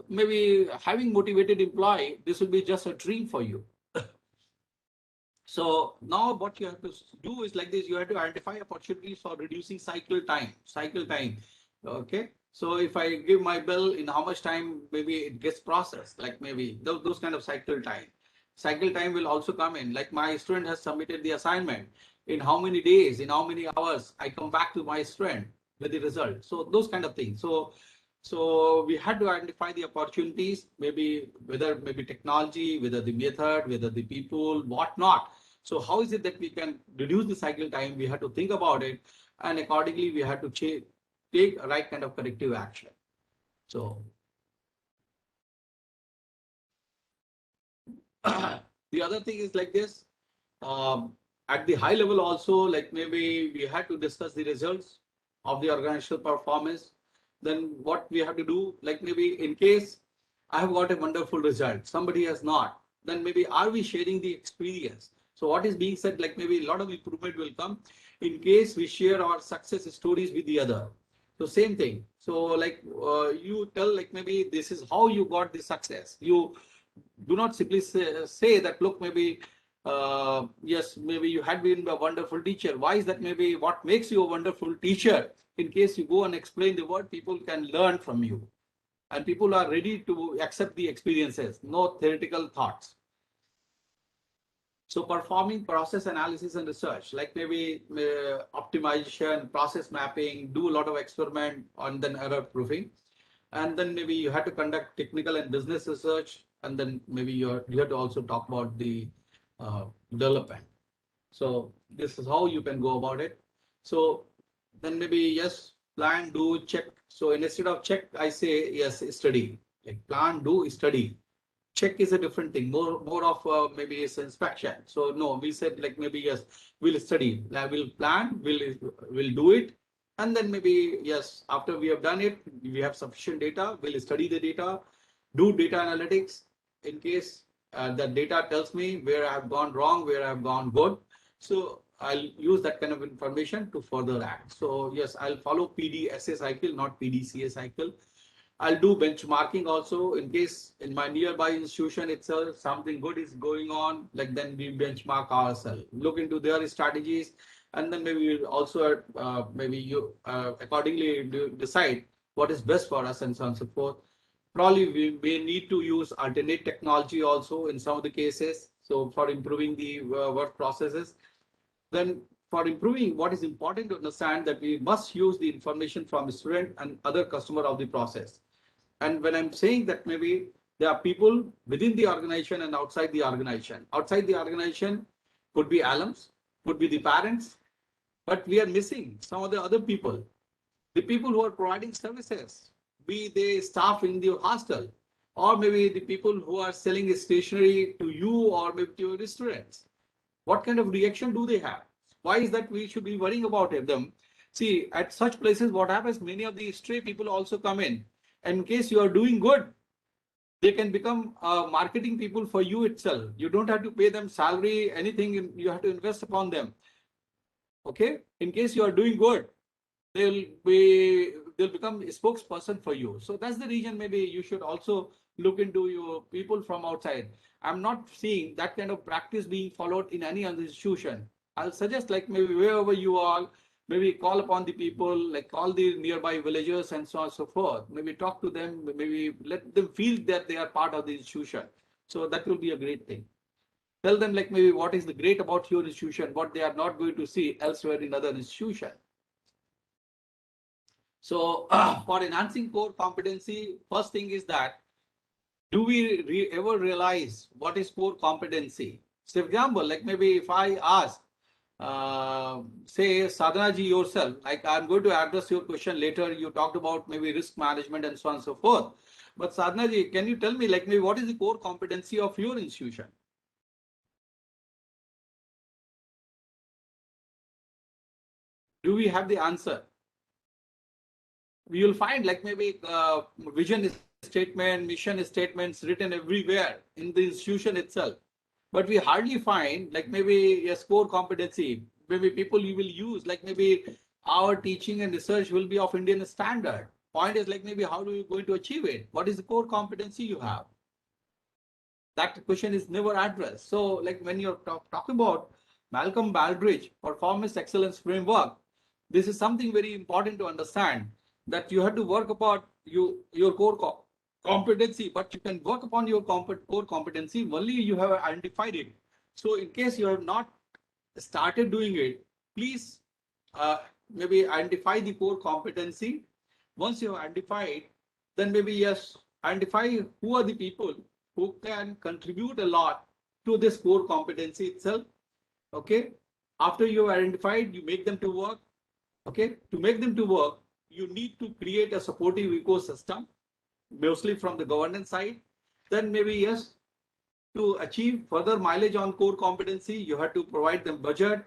Maybe having motivated employee, this will be just a dream for you. So now what you have to do is like this, you have to identify opportunities for reducing cycle time. Okay. So if I give my bill, in how much time maybe it gets processed, like maybe those kind of cycle time. Cycle time will also come in, like my student has submitted the assignment. In how many days, in how many hours, I come back to my student with the result. So those kind of things. So we had to identify the opportunities, maybe whether maybe technology, whether the method, whether the people, whatnot. So how is it that we can reduce the cycle time? We had to think about it, and accordingly we had to take a right kind of corrective action. So the other thing is like this. At the high level also, like maybe we had to discuss the results of the organizational performance. Then what we have to do, like maybe in case I have got a wonderful result, somebody has not, then maybe are we sharing the experience? So what is being said, like maybe a lot of improvement will come in case we share our success stories with the other. So same thing. So like you tell like maybe this is how you got the success. You do not simply say that, look, maybe yes, maybe you had been a wonderful teacher. Why is that? Maybe what makes you a wonderful teacher? In case you go and explain the word, people can learn from you, and people are ready to accept the experiences, no theoretical thoughts. So performing process analysis and research, like maybe optimization, process mapping, do a lot of experiment on then error proofing. And then maybe you have to conduct technical and business research. And then maybe you have to also talk about the development. So this is how you can go about it. So then maybe yes, plan, do, check. So instead of check, I say yes, study. Like plan, do, study. check is a different thing, more of maybe it's inspection. So no, we said like maybe yes, we'll study, we'll plan, we'll do it, and then maybe yes, after we have done it, we have sufficient data, we'll study the data, do data analytics in case the data tells me where I have gone wrong, where I have gone good. So I'll use that kind of information to further act. So yes, I'll follow PDSA cycle, not PDCA cycle. I'll do benchmarking also in case in my nearby institution itself something good is going on, like then we benchmark ourselves, look into their strategies, and then maybe we'll also maybe you accordingly decide what is best for us and so on and so forth. Probably we may need to use alternate technology also in some of the cases. So for improving the work processes, then for improving, what is important to understand that we must use the information from the student and other customer of the process. And when I'm saying that, maybe there are people within the organization and outside the organization. Outside the organization could be alums, could be the parents, but we are missing some of the other people, the people who are providing services, be they staff in the hostel, or maybe the people who are selling stationery to you or maybe to your students. What kind of reaction do they have? Why is that we should be worrying about them? See, at such places, what happens, many of the stray people also come in. And in case you are doing good, they can become marketing people for you itself. You don't have to pay them salary, anything, you have to invest upon them. Okay, in case you are doing good, they'll become a spokesperson for you. So that's the reason maybe you should also look into your people from outside. I'm not seeing that kind of practice being followed in any other institution. I'll suggest like maybe wherever you are, maybe call upon the people, like call the nearby villagers and so on and so forth. Maybe talk to them, maybe let them feel that they are part of the institution. So that will be a great thing. Tell them like maybe what is the great about your institution, what they are not going to see elsewhere in other institution. So for enhancing core competency, first thing is that, do we ever realize what is core competency? So for example, like maybe if I ask, say Sadhana ji yourself, like I'm going to address your question later, you talked about maybe risk management and so on and so forth. But Sadhana ji, can you tell me like maybe what is the core competency of your institution? Do we have the answer? You'll find like maybe vision statement, mission statements written everywhere in the institution itself. But we hardly find like maybe a core competency. Maybe people you will use like maybe our teaching and research will be of Indian standard. Point is like maybe how do you going to achieve it? What is the core competency you have? That question is never addressed. So like when you're talking about Malcolm Baldrige performance excellence framework, this is something very important to understand, that you have to work about your core competency, but you can work upon your core competency only you have identified it. So in case you have not started doing it, please maybe identify the core competency. Once you have identified, then maybe yes, identify who are the people who can contribute a lot to this core competency itself. Okay, after you have identified, you make them to work. Okay, to make them to work, you need to create a supportive ecosystem, mostly from the governance side. Then maybe yes, to achieve further mileage on core competency, you have to provide them budget.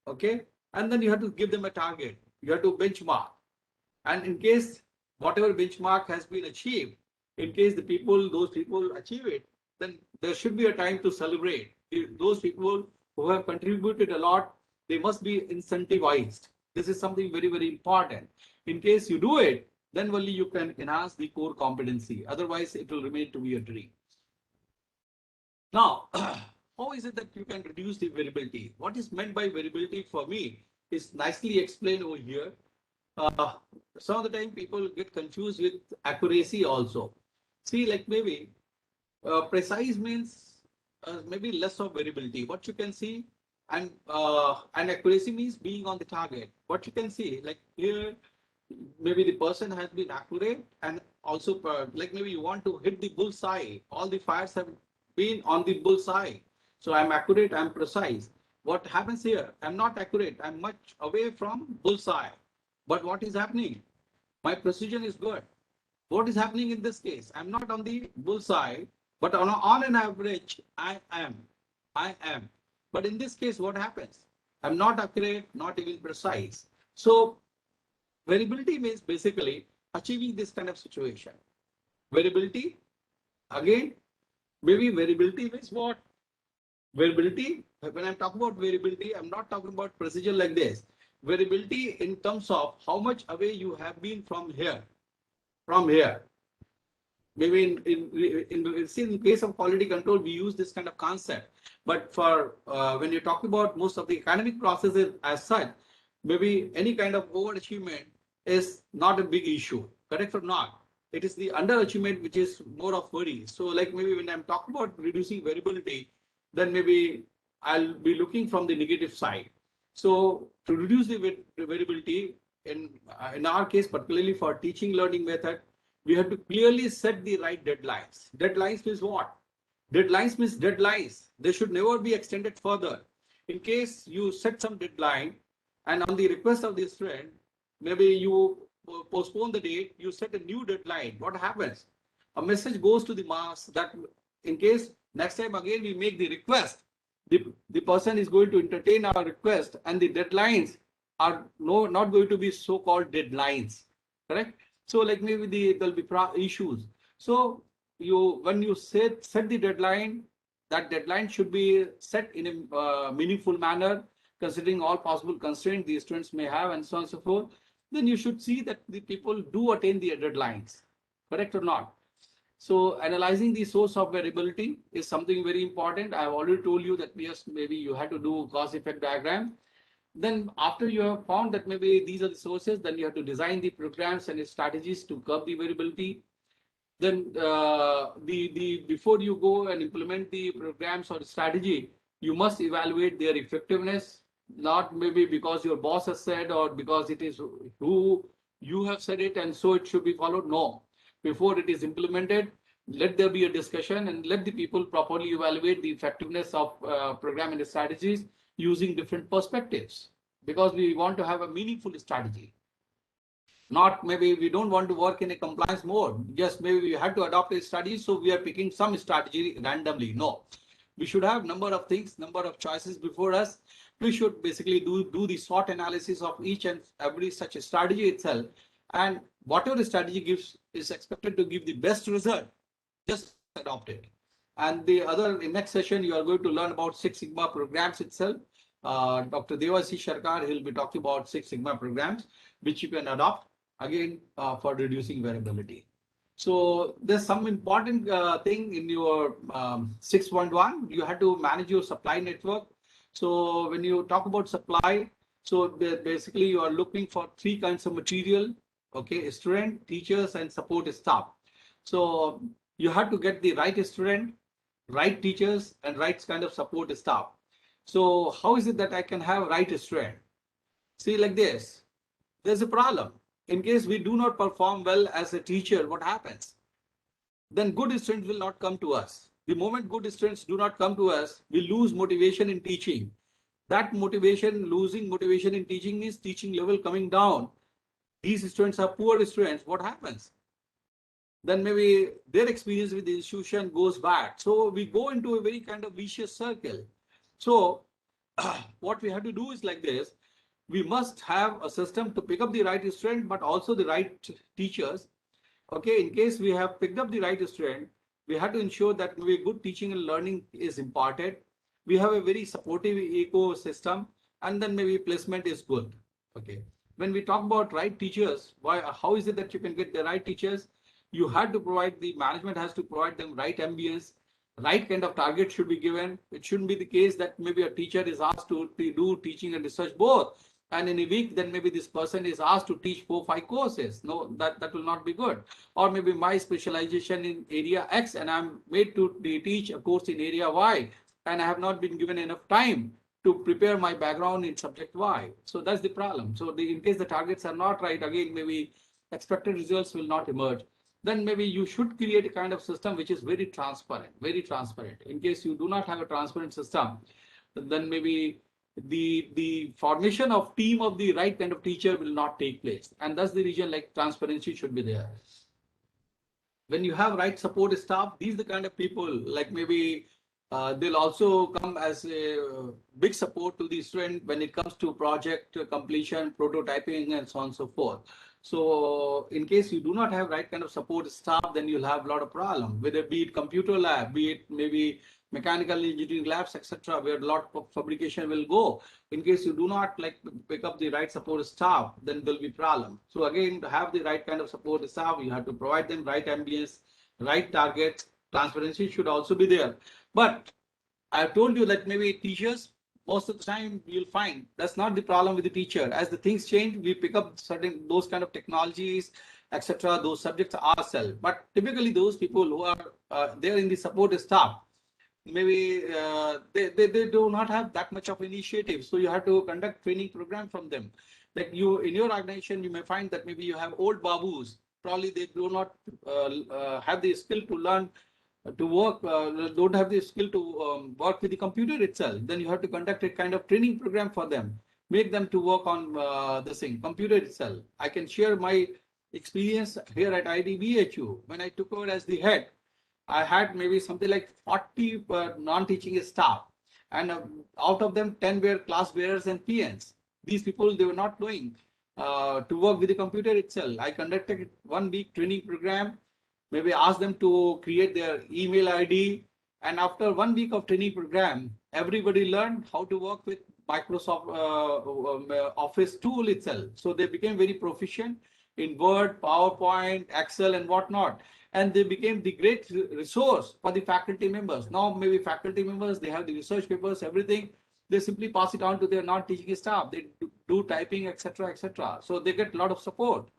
Okay, and then you have to give them a target. You have to benchmark. And in case whatever benchmark has been achieved, in case those people achieve it, then there should be a time to celebrate. Those people who have contributed a lot, they must be incentivized. This is something very, very important. In case you do it, then only you can enhance the core competency. Otherwise, it will remain to be a dream. Now, how is it that you can reduce the variability? What is meant by variability for me is nicely explained over here. Some of the time people get confused with accuracy also. See, like maybe precise means maybe less of variability. What you can see, and accuracy means being on the target. What you can see, like here, maybe the person has been accurate, and also like maybe you want to hit the bullseye. All the fires have been on the bullseye. So I'm accurate, I'm precise. What happens here? I'm not accurate. I'm much away from bullseye. But what is happening? My precision is good. What is happening in this case? I'm not on the bullseye, But on an average, I am. But in this case, what happens? I'm not accurate, not even precise. So variability means basically achieving this kind of situation. Variability, again, maybe variability means what? Variability, when I'm talking about variability, I'm not talking about precision like this. Variability in terms of how much away you have been from here. Maybe in case of quality control, we use this kind of concept. But for when you talk about most of the academic processes as such, maybe any kind of overachievement is not a big issue, correct or not? It is the underachievement which is more of worry. So like maybe when I'm talking about reducing variability, then maybe I'll be looking from the negative side. So to reduce the variability, in our case, particularly for teaching learning method, we have to clearly set the right deadlines. Deadlines means what? Deadlines means deadlines. They should never be extended further. In case you set some deadline and on the request of the student, maybe you postpone the date, you set a new deadline. What happens? A message goes to the mass that in case next time again we make the request, the person is going to entertain our request and the deadlines are not going to be so-called deadlines, correct? So like maybe there'll be issues. So when you set the deadline, that deadline should be set in a meaningful manner, considering all possible constraints the students may have and so on and so forth. Then you should see that the people do attain the deadlines, correct or not? So analyzing the source of variability is something very important. I have already told you that yes, maybe you had to do cause effect diagram. Then after you have found that maybe these are the sources, then you have to design the programs and strategies to curb the variability. Then before you go and implement the programs or strategy, you must evaluate their effectiveness, not maybe because your boss has said or because it is who you have said it and so it should be followed. No, before it is implemented, let there be a discussion and let the people properly evaluate the effectiveness of program and strategies using different perspectives, because we want to have a meaningful strategy. Not maybe we don't want to work in a compliance mode. Just maybe we had to adopt a strategy, so we are picking some strategy randomly. No, we should have number of things, number of choices before us. We should basically do the SWOT analysis of each and every such a strategy itself. And whatever the strategy gives is expected to give the best result, just adopt it. And the other, in next session, you are going to learn about Six Sigma programs itself. Dr. Devasi Sharkar, he'll be talking about Six Sigma programs, which you can adopt again for reducing variability. So there's some important thing in your 6.1. You have to manage your supply network. So when you talk about supply, so basically you are looking for three kinds of material, okay, student, teachers, and support staff. So you have to get the right student, right teachers, and right kind of support staff. So how is it that I can have right student? See, like this, there's a problem. In case we do not perform well as a teacher, what happens? Then good students will not come to us. The moment good students do not come to us, we lose motivation in teaching. That motivation, losing motivation in teaching means teaching level coming down. These students are poor students. What happens? Then maybe their experience with the institution goes bad. So we go into a very kind of vicious circle. So what we have to do is like this. We must have a system to pick up the right student, but also the right teachers. Okay, in case we have picked up the right student, we have to ensure that maybe good teaching and learning is imparted. We have a very supportive ecosystem, and then maybe placement is good. Okay, when we talk about right teachers, how is it that you can get the right teachers? You have to provide, the management has to provide them right ambience, right kind of target should be given. It shouldn't be the case that maybe a teacher is asked to do teaching and research both. And in a week, then maybe this person is asked to teach 4-5 courses. No, that will not be good. Or maybe my specialization in area X and I'm made to teach a course in area Y, and I have not been given enough time to prepare my background in subject Y. So that's the problem. So in case the targets are not right, again, maybe expected results will not emerge. Then maybe you should create a kind of system which is very transparent, very transparent. In case you do not have a transparent system, then maybe the formation of team of the right kind of teacher will not take place. And that's the reason like transparency should be there. when you have right support staff, these are the kind of people, like maybe they'll also come as a big support to the student when it comes to project completion, prototyping, and so on and so forth. So in case you do not have right kind of support staff, then you'll have a lot of problem, whether be it computer lab, be it maybe mechanical engineering labs, etc., where a lot of fabrication will go. In case you do not like pick up the right support staff, then there'll be problem. So again, to have the right kind of support staff, you have to provide them right ambience, right targets. Transparency should also be there. But I've told you that maybe teachers, most of the time you'll find that's not the problem with the teacher. As the things change, we pick up certain those kind of technologies, etc., those subjects ourselves. But typically those people who are there in the support staff, maybe they do not have that much of initiative. So you have to conduct training program from them. Like you in your organization, you may find that maybe you have old babus. Probably they do not have the skill to learn to work, don't have the skill to work with the computer itself. Then you have to conduct a kind of training program for them, make them to work on this thing, computer itself. I can share my experience here at IDBHU. When I took over as the head, I had maybe something like 40 non-teaching staff, and out of them 10 were class bearers and PNs. These people, they were not knowing to work with the computer itself. I conducted 1 week training program, maybe ask them to create their email ID. And after 1 week of training program, everybody learned how to work with Microsoft Office tool itself. So they became very proficient in Word, PowerPoint, Excel, and whatnot. And they became the great resource for the faculty members. Now, maybe faculty members, they have the research papers, everything. They simply pass it on to their non-teaching staff. They do typing, etc., etc. So they get a lot of support.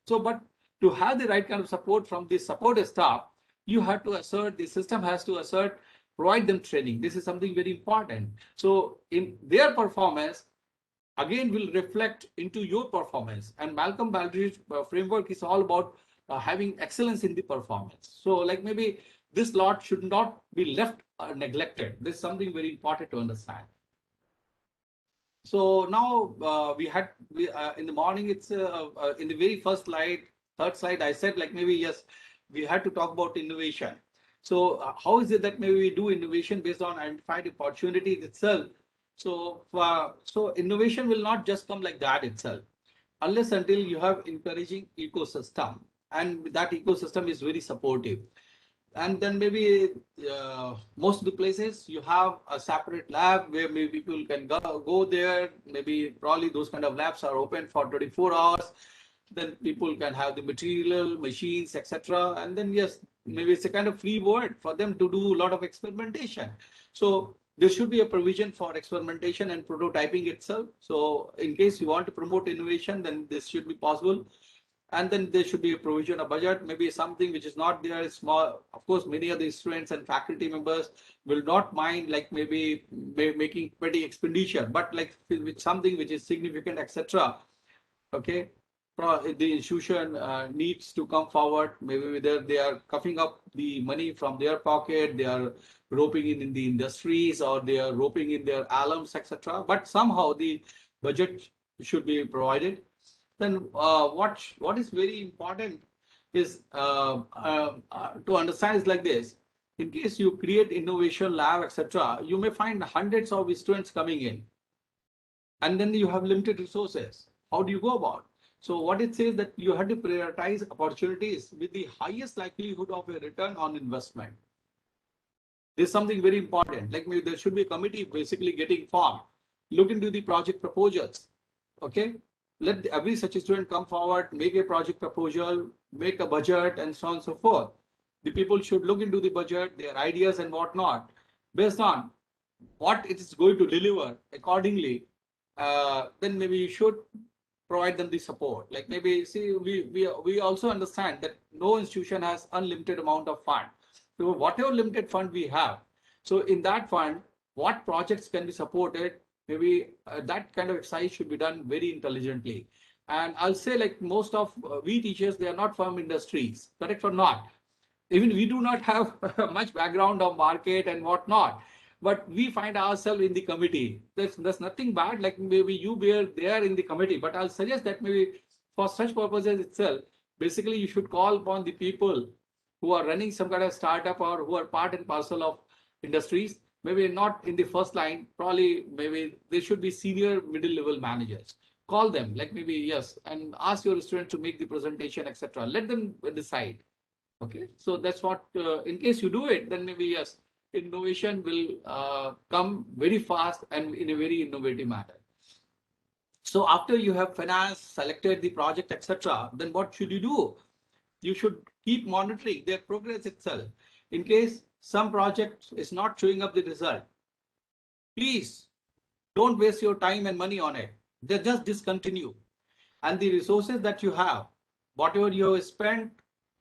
So, but to have the right kind of support from the support staff, you have to assert, the system has to assert, provide them training. This is something very important. So in their performance, again, will reflect into your performance. And Malcolm Baldrige framework is all about having excellence in the performance. So like maybe this lot should not be left neglected. This is something very important to understand. So now in the morning, it's in the very first slide, third slide, I said like maybe, yes, we had to talk about innovation. So how is it that maybe we do innovation based on identified opportunities itself? So, so innovation will not just come like that itself, unless until you have encouraging ecosystem, and that ecosystem is very supportive. And then maybe most of the places you have a separate lab where maybe people can go there. Maybe probably those kind of labs are open for 24 hours. Then people can have the material, machines, etc. And then yes, maybe it's a kind of free world for them to do a lot of experimentation. So there should be a provision for experimentation and prototyping itself. So in case you want to promote innovation, then this should be possible. And then there should be a provision of budget, maybe something which is not there, small. Of course, many of the students and faculty members will not mind like maybe making petty expenditure, but like with something which is significant, etc. Okay, the institution needs to come forward. Maybe whether they are coughing up the money from their pocket, they are roping in the industries, or they are roping in their alums, etc. But somehow the budget should be provided. Then what is very important is to understand is like this. In case you create innovation lab, etc., you may find hundreds of students coming in, and then you have limited resources. How do you go about? So what it says that you have to prioritize opportunities with the highest likelihood of a return on investment. There's something very important. Like maybe there should be a committee basically getting formed. Look into the project proposals. Okay, let every such student come forward, make a project proposal, make a budget, and so on and so forth. The people should look into the budget, their ideas and whatnot. Based on what it is going to deliver accordingly, then maybe you should provide them the support. Like maybe, see, we also understand that no institution has unlimited amount of fund. So whatever limited fund we have, so in that fund, what projects can be supported, maybe that kind of exercise should be done very intelligently. And I'll say like most of we teachers, they are not from industries, correct or not? Even we do not have much background of market and whatnot, but we find ourselves in the committee. There's nothing bad, like maybe you were there in the committee, but I'll suggest that maybe for such purposes itself, basically you should call upon the people who are running some kind of startup or who are part and parcel of industries, maybe not in the first line, probably maybe they should be senior middle level managers. Call them, like maybe yes, and ask your student to make the presentation, etc. Let them decide. Okay, so that's what, in case you do it, then maybe yes, innovation will come very fast and in a very innovative manner. So after you have financed, selected the project, etc., then what should you do? You should keep monitoring their progress itself. In case some project is not showing up the result, please don't waste your time and money on it. They just discontinue. And the resources that you have, whatever you have spent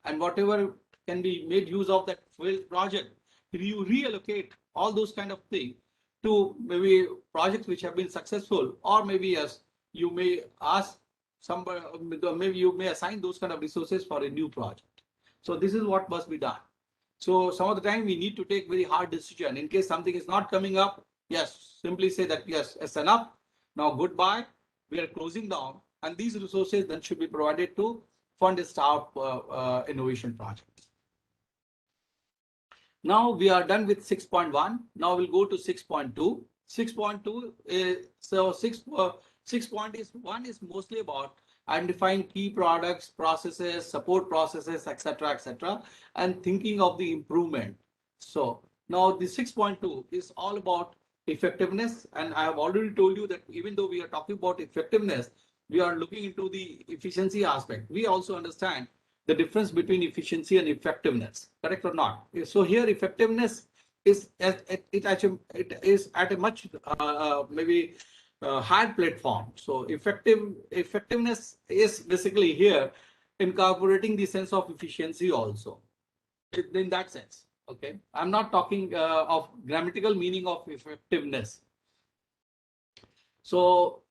and whatever can be made use of that failed project, you reallocate all those kind of things to maybe projects which have been successful, or maybe yes, you may ask somebody, maybe you may assign those kind of resources for a new project. So this is what must be done. So some of the time we need to take very hard decision. In case something is not coming up, yes, simply say that yes, it's enough. Now goodbye. We are closing down, and these resources then should be provided to fund a startup innovation project. Now we are done with 6.1. Now we'll go to 6.2. 6.2 is so 6.1 is mostly about identifying key products, processes, support processes, etc., etc., and thinking of the improvement. So now the 6.2 is all about effectiveness, and I have already told you that even though we are talking about effectiveness, we are looking into the efficiency aspect. We also understand the difference between efficiency and effectiveness, correct or not? So here effectiveness is it is at a much maybe hard platform. So effectiveness is basically here incorporating the sense of efficiency also in that sense. Okay, I'm not talking of grammatical meaning of effectiveness. So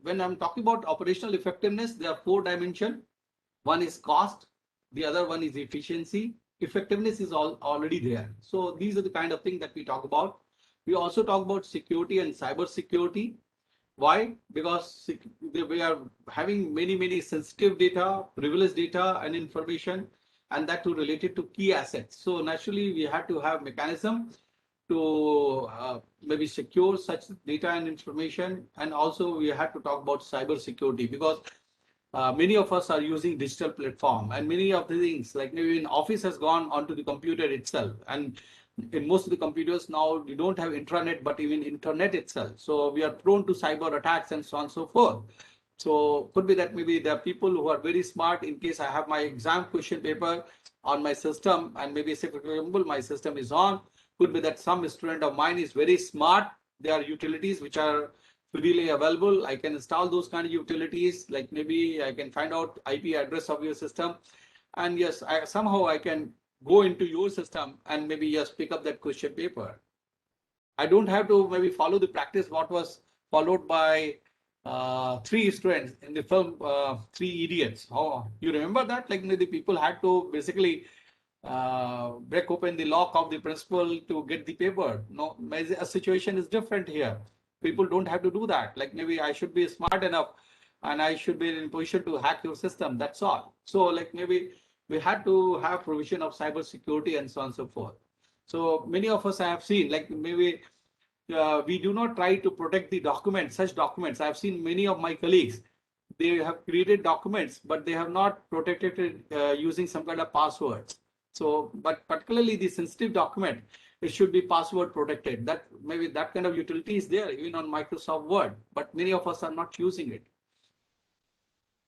when I'm talking about operational effectiveness, there are 4 dimensions. One is cost, the other one is efficiency. Effectiveness is already there. So these are the kind of things that we talk about. We also talk about security and cyber security. Why? Because we are having many sensitive data, privileged data and information, and that too related to key assets. So naturally, we had to have mechanism to maybe secure such data and information. And also we had to talk about cyber security, because many of us are using digital platform, and many of the things like maybe in office has gone onto the computer itself, and in most of the computers now you don't have intranet but even internet itself. So we are prone to cyber attacks and so on and so forth. So could be that maybe there are people who are very smart. In case I have my exam question paper on my system, and maybe say for example my system is on, could be that some student of mine is very smart. There are utilities which are freely available. I can install those kind of utilities, like maybe I can find out IP address of your system, and yes, somehow I can go into your system and maybe just pick up that question paper. I don't have to maybe follow the practice what was followed by 3 students in the film 3 Idiots. Oh, you remember that? Like the people had to basically break open the lock of the principal to get the paper. No, a situation is different here. People don't have to do that. Like maybe I should be smart enough and I should be in position to hack your system. That's all. So like maybe we had to have provision of cyber security and so on and so forth. So many of us I have seen, like maybe we do not try to protect the documents, such documents. I've seen many of my colleagues, they have created documents, but they have not protected it using some kind of passwords. So, but particularly the sensitive document, it should be password protected. That maybe that kind of utility is there even on Microsoft Word, but many of us are not using it.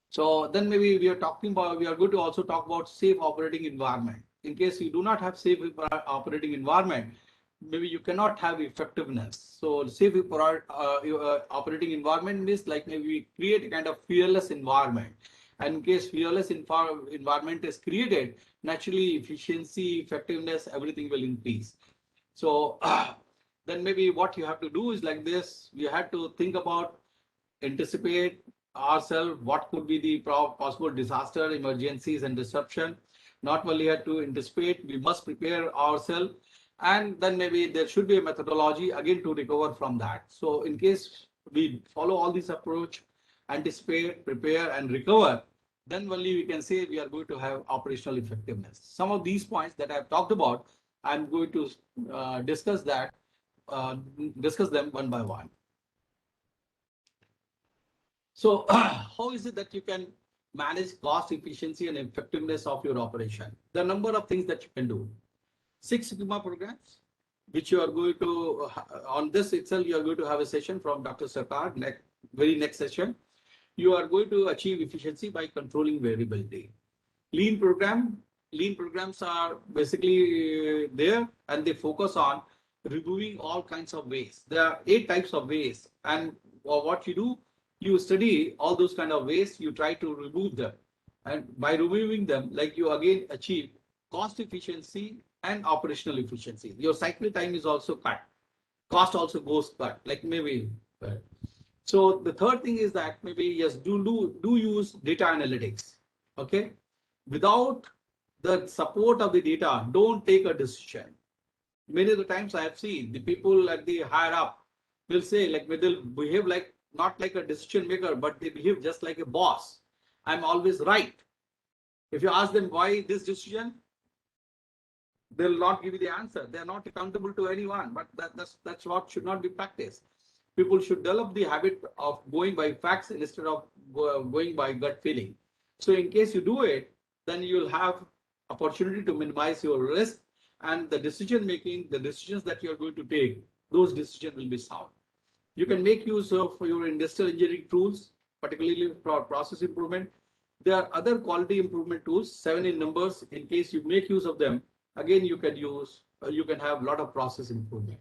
So then maybe we are going to also talk about safe operating environment. In case you do not have safe operating environment, maybe you cannot have effectiveness. So safe operating environment means like maybe we create a kind of fearless environment. And in case fearless environment is created, naturally efficiency, effectiveness, everything will increase. So then maybe what you have to do is like this. You have to think about, anticipate ourselves what could be the possible disaster, emergencies and disruption. Not only have to anticipate, we must prepare ourselves, and then maybe there should be a methodology again to recover from that. So in case we follow all this approach, anticipate, prepare and recover, then only we can say we are going to have operational effectiveness. Some of these points that I've talked about, I'm going to discuss them one by one. So how is it that you can manage cost efficiency and effectiveness of your operation? There are a number of things that you can do. Six Sigma programs, which you are going to, on this itself, you are going to have a session from Dr. Sarkar, very next session. You are going to achieve efficiency by controlling variability. Lean programs are basically there, and they focus on removing all kinds of waste. There are 8 types of waste, and what you do, you study all those kind of waste, you try to remove them, and by removing them, like you again achieve cost efficiency and operational efficiency. Your cycle time is also cut, cost also goes cut, like maybe. So the third thing is that maybe yes, do use data analytics. Okay, without the support of the data, don't take a decision. Many of the times I have seen the people at the higher up will say, like, they'll behave like not like a decision maker, but they behave just like a boss. I'm always right. If you ask them why this decision, they'll not give you the answer. They're not accountable to anyone, but that's what should not be practiced. People should develop the habit of going by facts instead of going by gut feeling. So in case you do it, then you'll have opportunity to minimize your risk, and the decision making, the decisions that you're going to take, those decisions will be sound. You can make use of your industrial engineering tools, particularly for process improvement. There are other quality improvement tools, 7 in numbers. In case you make use of them, again, you can have a lot of process improvement.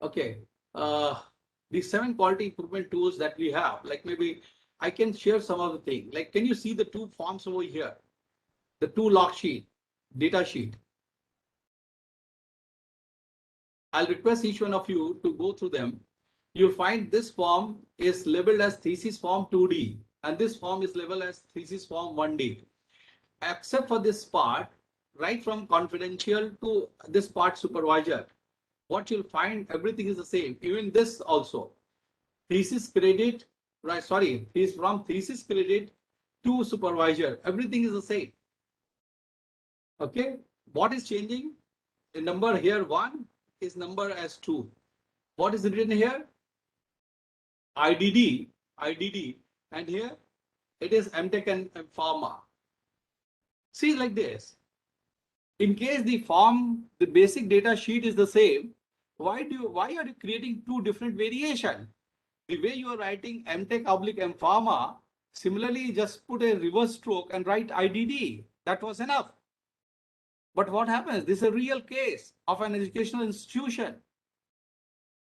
Okay, the 7 quality improvement tools that we have, like maybe I can share some of the things. Like, can you see the 2 forms over here? The 2 log sheet, data sheet. I'll request each one of you to go through them. You'll find this form is labeled as thesis form 2D, and this form is labeled as thesis form 1D. Except for this part, right from confidential to this part supervisor, what you'll find, everything is the same. Even this also, thesis credit, right? Sorry, is from thesis credit to supervisor. Everything is the same. Okay, what is changing? The number here 1 is number as 2. What is written here? IDD, and here it is MTech and Pharma. See, like this. In case the form, the basic data sheet is the same, why are you creating 2 different variations? The way you are writing MTech oblique M Pharma, similarly just put a reverse stroke and write IDD. That was enough. But what happens? This is a real case of an educational institution.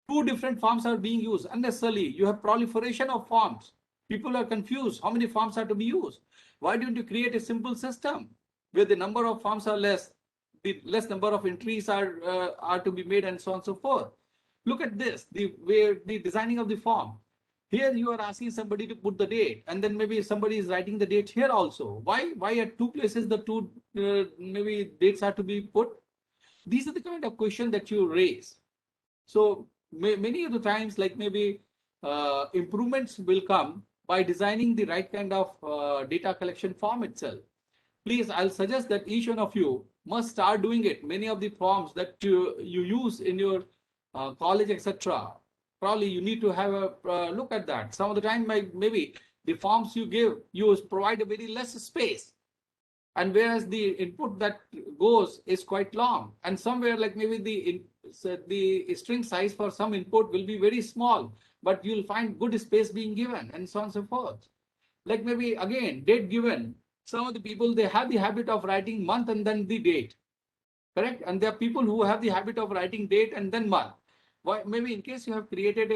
2 different forms are being used unnecessarily. You have proliferation of forms. People are confused. How many forms are to be used? Why don't you create a simple system where the number of forms are less, the less number of entries are to be made, and so on and so forth? Look at this, the designing of the form. Here you are asking somebody to put the date, and then maybe somebody is writing the date here also. Why at 2 places the 2 maybe dates are to be put? These are the kind of question that you raise. So many of the times, like maybe improvements will come by designing the right kind of data collection form itself. Please, I'll suggest that each one of you must start doing it. Many of the forms that you use in your college, etc., probably you need to have a look at that. Some of the time, maybe the forms you give, you provide a very less space, and whereas the input that goes is quite long, and somewhere like maybe the string size for some input will be very small, but you'll find good space being given, and so on and so forth. Like maybe again, date given. Some of the people, they have the habit of writing month and then the date, correct? And there are people who have the habit of writing date and then month. Why? Maybe in case you have created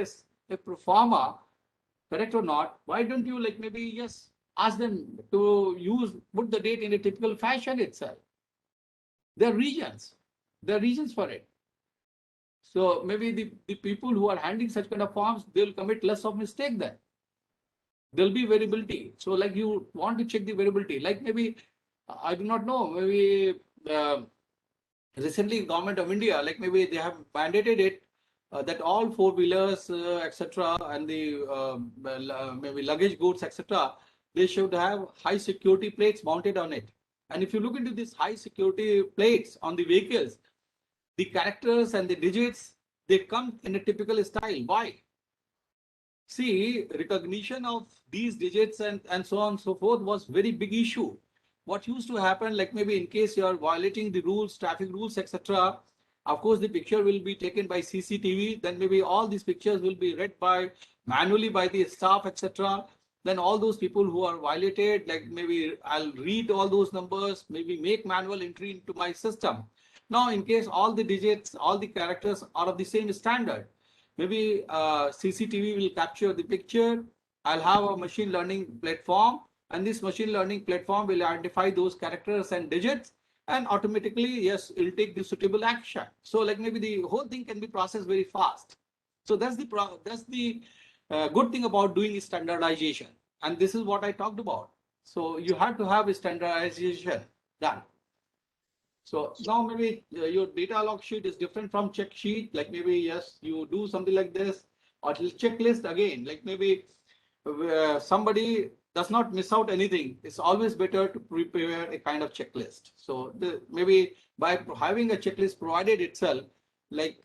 a pro forma, correct or not, why don't you like maybe yes, ask them to put the date in a typical fashion itself? There are regions for it. So maybe the people who are handling such kind of forms, they'll commit less of mistake then. There'll be variability. So like you want to check the variability, like maybe, I do not know, maybe recently Government of India, like maybe they have mandated it that all 4-wheelers, etc., and the maybe luggage goods, etc., they should have high security plates mounted on it. And if you look into these high security plates on the vehicles, the characters and the digits, they come in a typical style. Why? See, recognition of these digits and so on and so forth was very big issue. What used to happen, like maybe in case you are violating the rules, traffic rules, etc., of course, the picture will be taken by CCTV. Then maybe all these pictures will be read by manually by the staff, etc. Then all those people who are violated, like maybe I'll read all those numbers, maybe make manual entry into my system. Now, in case all the digits, all the characters are of the same standard, maybe CCTV will capture the picture. I'll have a machine learning platform, and this machine learning platform will identify those characters and digits, and automatically, yes, it'll take the suitable action. So like maybe the whole thing can be processed very fast. So that's the good thing about doing standardization. And this is what I talked about. So you have to have a standardization done. So now maybe your data log sheet is different from check sheet. Like maybe, yes, you do something like this, or checklist again, like maybe somebody does not miss out anything. It's always better to prepare a kind of checklist. So maybe by having a checklist provided itself, like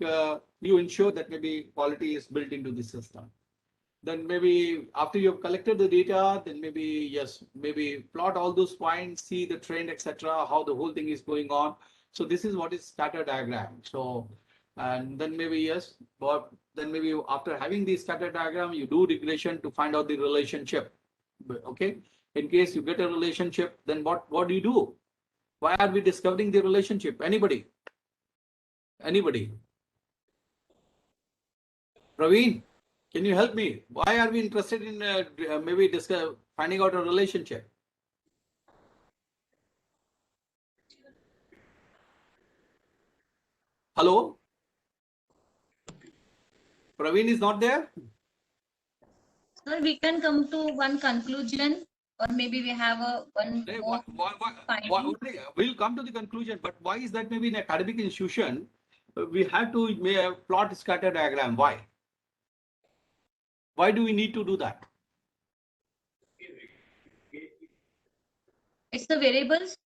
you ensure that maybe quality is built into the system. Then maybe after you've collected the data, then maybe, yes, maybe plot all those points, see the trend, etc., how the whole thing is going on. So this is what is scatter diagram. So, and then maybe, yes, but then maybe after having the scatter diagram, you do regression to find out the relationship. Okay. In case you get a relationship, then what do you do? Why are we discovering the relationship? Anybody? Anybody? Praveen? Can you help me? Why are we interested in maybe finding out a relationship? Hello? Praveen is not there? Sir, we can come to one conclusion, or maybe we have a one more finding. We'll come to the conclusion, but why is that maybe in academic institution, we have to plot a scatter diagram? Why? Why do we need to do that? It's the variables.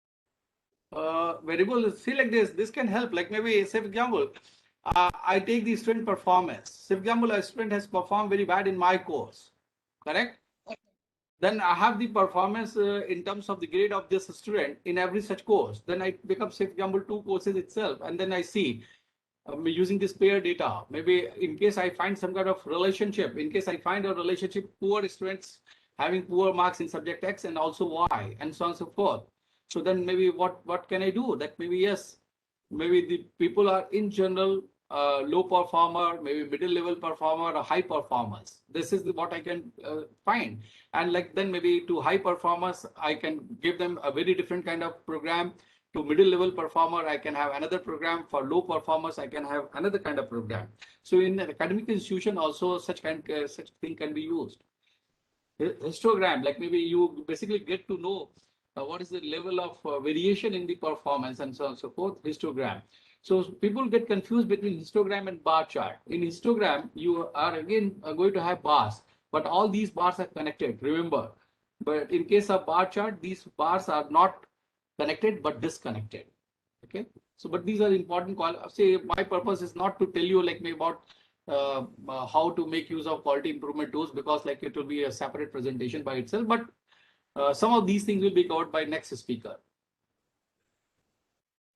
Variable, see like this can help. Like maybe, say for example, I take the student performance. Say for example, a student has performed very bad in my course, correct? Then I have the performance in terms of the grade of this student in every such course. Then I pick up, say for example, 2 courses itself, and then I see using this pair data. Maybe in case I find some kind of relationship, in case I find a relationship, poor students having poor marks in subject X and also Y, and so on and so forth. So then maybe what can I do? That maybe, yes, maybe the people are in general low performer, maybe middle level performer, or high performers. This is what I can find. And like then maybe to high performers, I can give them a very different kind of program. To middle level performer, I can have another program. For low performers, I can have another kind of program. So in an academic institution also such thing can be used. Histogram, like maybe you basically get to know what is the level of variation in the performance and so on and so forth. Histogram. So people get confused between histogram and bar chart. In histogram, you are again going to have bars, but all these bars are connected, remember. But in case of bar chart, these bars are not connected but disconnected. Okay. So, but these are important. Say my purpose is not to tell you like me about how to make use of quality improvement tools, because like it will be a separate presentation by itself. But some of these things will be covered by next speaker.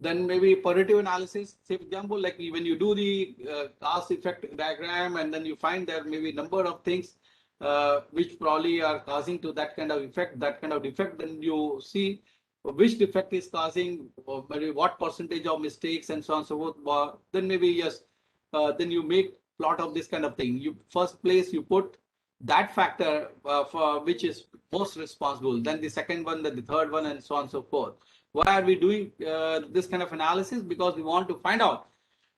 Then maybe positive analysis. Say for example, like when you do the cause effect diagram, and then you find there may be number of things which probably are causing to that kind of effect, then you see which defect is causing, or maybe what percentage of mistakes and so on and so forth. Then maybe, yes, then you make plot of this kind of thing. You first place you put that factor for which is most responsible, then the second one, then the third one, and so on and so forth. Why are we doing this kind of analysis? Because we want to find out,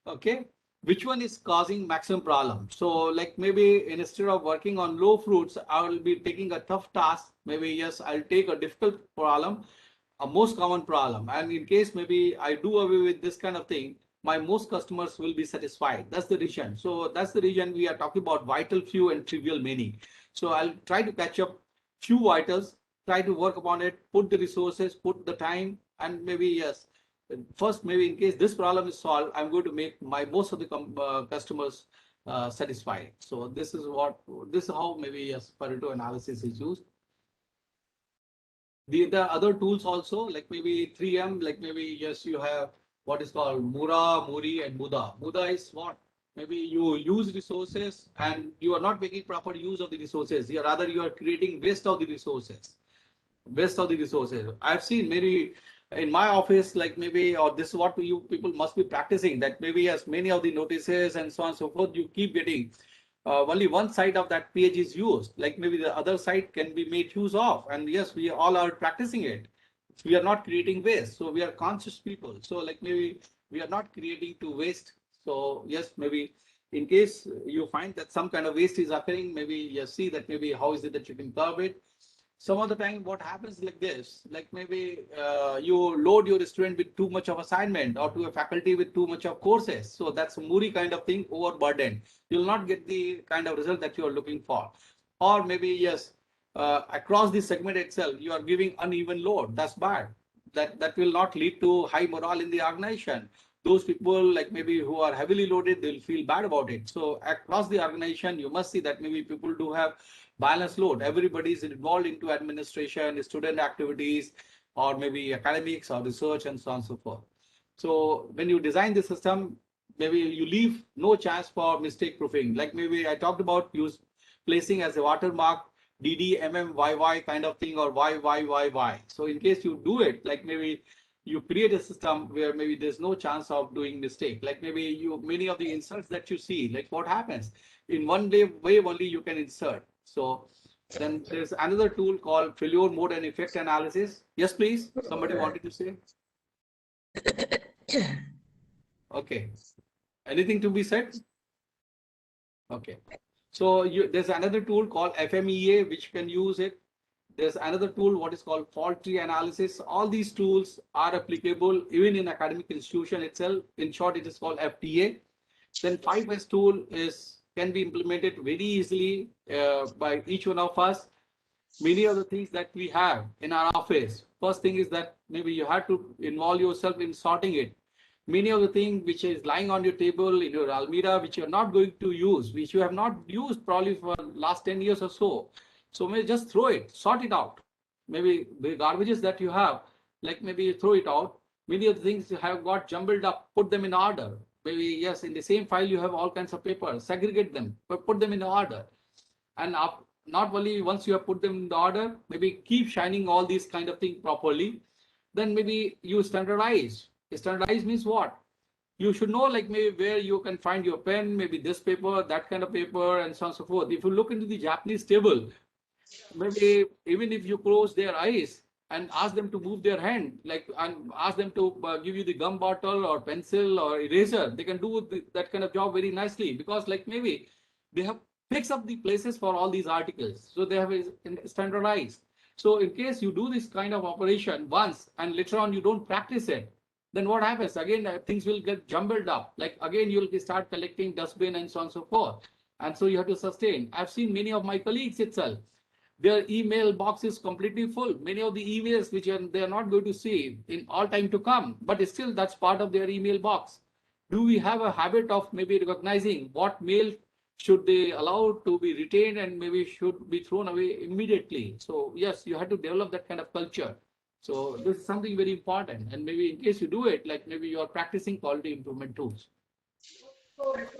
okay, which one is causing maximum problem. So like maybe instead of working on low fruits, I will be taking a tough task. Maybe, yes, I'll take a difficult problem, a most common problem. And in case maybe I do away with this kind of thing, my most customers will be satisfied. That's the reason. So that's the reason we are talking about vital few and trivial many. So I'll try to catch up few vitals try to work upon it, put the resources, put the time, and maybe, yes, first, maybe in case this problem is solved, I'm going to make my most of the customers satisfied. So this is how maybe, yes, Pareto analysis is used. The other tools also, like maybe 3M, like maybe, yes, you have what is called Mura, Muri, and Muda. Muda is what? Maybe you use resources and you are not making proper use of the resources. Rather, you are creating waste of the resources. Waste of the resources. I've seen many in my office, like maybe, or this is what you people must be practicing, that maybe as many of the notices and so on and so forth, you keep getting only one side of that page is used, like maybe the other side can be made use of. And yes, we all are practicing it. We are not creating waste. So we are conscious people. So like maybe we are not creating to waste. So yes, maybe in case you find that some kind of waste is occurring, maybe you see that maybe how is it that you can curb it. Some of the time what happens like this, like maybe you load your student with too much of assignment or to a faculty with too much of courses. So that's a Muri kind of thing, overburdened. You'll not get the kind of result that you are looking for. Or maybe, yes, across the segment itself, you are giving uneven load. That's bad. That will not lead to high morale in the organization. Those people like maybe who are heavily loaded, they'll feel bad about it. So across the organization, you must see that maybe people do have balance load. Everybody is involved into administration, student activities, or maybe academics or research and so on and so forth. So when you design the system, maybe you leave no chance for mistake proofing. Like maybe I talked about placing as a watermark DDMMYY kind of thing, or YYYY. So in case you do it, like maybe you create a system where maybe there's no chance of doing mistake. Like maybe many of the inserts that you see, like what happens in one way only you can insert. So then there's another tool called failure mode and effect analysis. Yes, please. Somebody wanted to say? Okay. Anything to be said? Okay. So there's another tool called FMEA, which can use it. There's another tool, what is called fault tree analysis. All these tools are applicable even in academic institution itself. In short, it is called FTA. Then 5S tool can be implemented very easily by each one of us. Many of the things that we have in our office, first thing is that maybe you have to involve yourself in sorting it. Many of the things which is lying on your table in your almirah, which you're not going to use, which you have not used probably for last 10 years or so. So maybe just throw it, sort it out. Maybe the garbages that you have, like maybe you throw it out. Many of the things have got jumbled up, put them in order. Maybe, yes, in the same file, you have all kinds of papers, segregate them, but put them in order. And not only once you have put them in the order, maybe keep shining all these kind of things properly. Then maybe you standardize. Standardize means what? You should know, like maybe where you can find your pen, maybe this paper, that kind of paper, and so on and so forth. If you look into the Japanese table, maybe even if you close their eyes and ask them to move their hand, like, and ask them to give you the gum bottle or pencil or eraser, they can do that kind of job very nicely, because like maybe they have fixed up the places for all these articles. So they have standardized. So in case you do this kind of operation once and later on you don't practice it, then what happens? Again, things will get jumbled up. Like again, you'll start collecting dustbin and so on and so forth. And so you have to sustain. I've seen many of my colleagues itself, their email box is completely full. Many of the emails which they are not going to see in all time to come, but still that's part of their email box. Do we have a habit of maybe recognizing what mail should they allow to be retained and maybe should be thrown away immediately? So yes, you have to develop that kind of culture. So this is something very important. And maybe in case you do it, like maybe you are practicing quality improvement tools.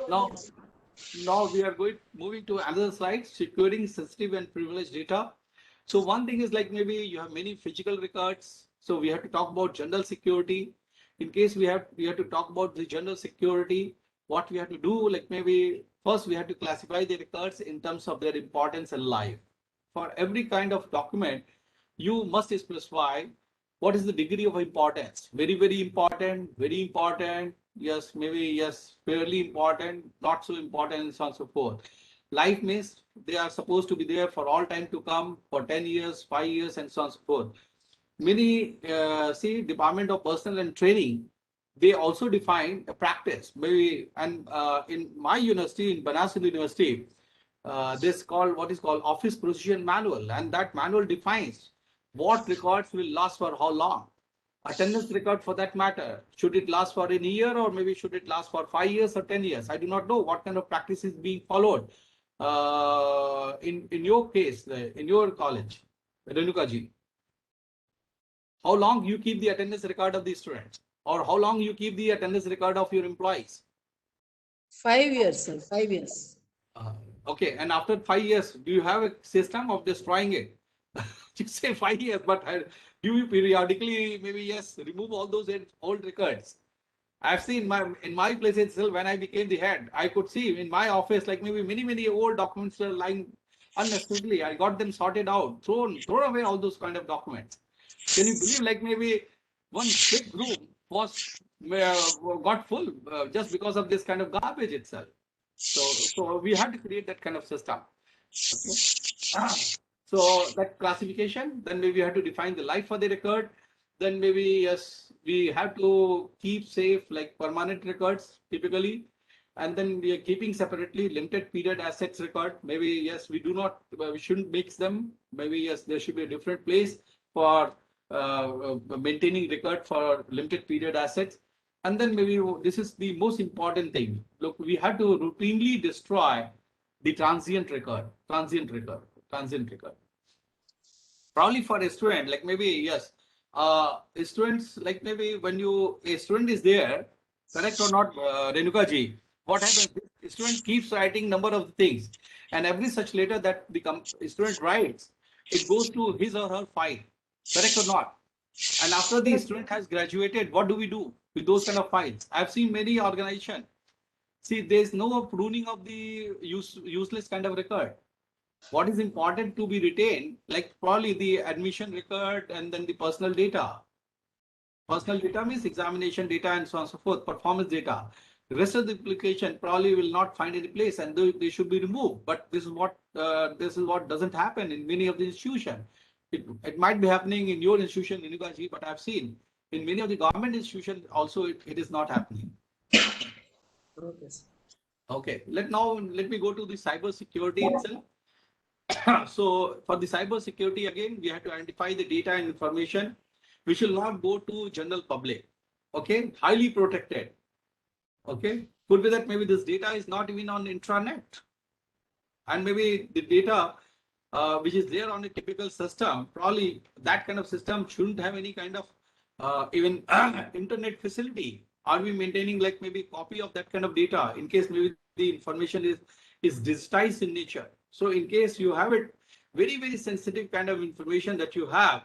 Now we are moving to another slide, securing sensitive and privileged data. So one thing is like maybe you have many physical records. So we have to talk about general security. In case we have to talk about the general security, what we have to do, like maybe first we have to classify the records in terms of their importance in life. For every kind of document, you must specify what is the degree of importance. Very, very important, very important. Yes, maybe yes, fairly important, not so important, and so on and so forth. Life means they are supposed to be there for all time to come, for 10 years, 5 years, and so on and so forth. Many, see, Department of Personnel and Training, they also define a practice. Maybe, and in my university, in Banaras University, this called what is called Office Procedure Manual, and that manual defines what records will last for how long? Attendance record for that matter, should it last for a year or maybe should it last for 5 years or 10 years? I do not know what kind of practice is being followed in your case, in your college, Renuka ji. How long you keep the attendance record of the students, or how long you keep the attendance record of your employees? 5 years, sir. 5 years. Okay, and after 5 years, do you have a system of destroying it? You say 5 years, but do you periodically maybe yes remove all those old records? I've seen in my place itself when I became the head, I could see in my office like maybe many old documents were lying unnecessarily. I got them sorted out, thrown away all those kind of documents. Can you believe like maybe one big room was got full just because of this kind of garbage itself? So we had to create that kind of system. Okay. So that classification, then maybe we have to define the life for the record. Then maybe yes, we have to keep safe like permanent records typically, and then we are keeping separately limited period assets record. Maybe yes, we do not, we shouldn't mix them. Maybe yes, there should be a different place for maintaining record for limited period assets. And then maybe this is the most important thing. Look, we have to routinely destroy the transient record. Probably for a student, like maybe yes, students like maybe when a student is there, correct or not, Renuka ji, what happens? The student keeps writing number of things, and every such letter that the student writes, it goes to his or her file, correct or not? And after the student has graduated, what do we do with those kind of files? I've seen many organizations. See, there's no pruning of the useless kind of record. What is important to be retained, like probably the admission record and then the personal data. Personal data means examination data and so on and so forth, performance data. The rest of the application probably will not find any place and they should be removed. But this is what doesn't happen in many of the institutions. It might be happening in your institution, Inugaji, but I've seen in many of the government institutions also it is not happening. Okay, sir. Okay, let me go to the cyber security itself. So for the cyber security, again, we have to identify the data and information which will not go to general public. Okay, highly protected. Okay, could be that maybe this data is not even on intranet, and maybe the data which is there on a typical system, probably that kind of system shouldn't have any kind of even internet facility. Are we maintaining like maybe copy of that kind of data in case maybe the information is digitized in nature? So in case you have it, very sensitive kind of information that you have,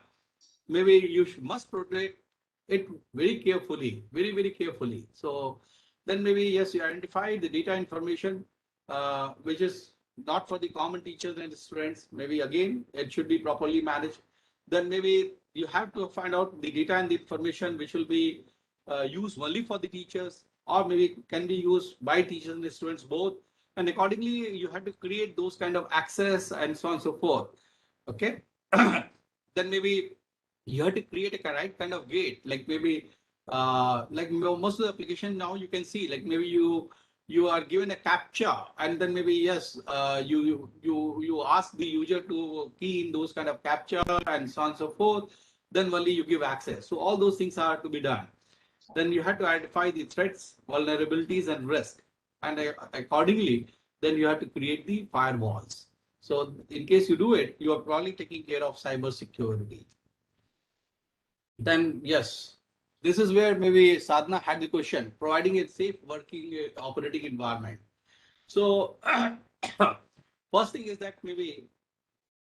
maybe you must protect it very carefully, very carefully. So then maybe yes, you identify the data information which is not for the common teachers and students. Maybe again it should be properly managed. Then maybe you have to find out the data and the information which will be used only for the teachers, or maybe can be used by teachers and the students both. And accordingly, you have to create those kind of access and so on and so forth. Okay. Then maybe you have to create a right kind of gate, like maybe like most of the application now you can see like maybe you are given a captcha and then maybe yes you ask the user to key in those kind of captcha and so on and so forth, then only you give access. So all those things are to be done. Then you have to identify the threats, vulnerabilities and risk, and accordingly then you have to create the firewalls. So in case you do it, you are probably taking care of cyber security. Then yes, this is where maybe Sadhana had the question, providing a safe working operating environment. So first thing is that maybe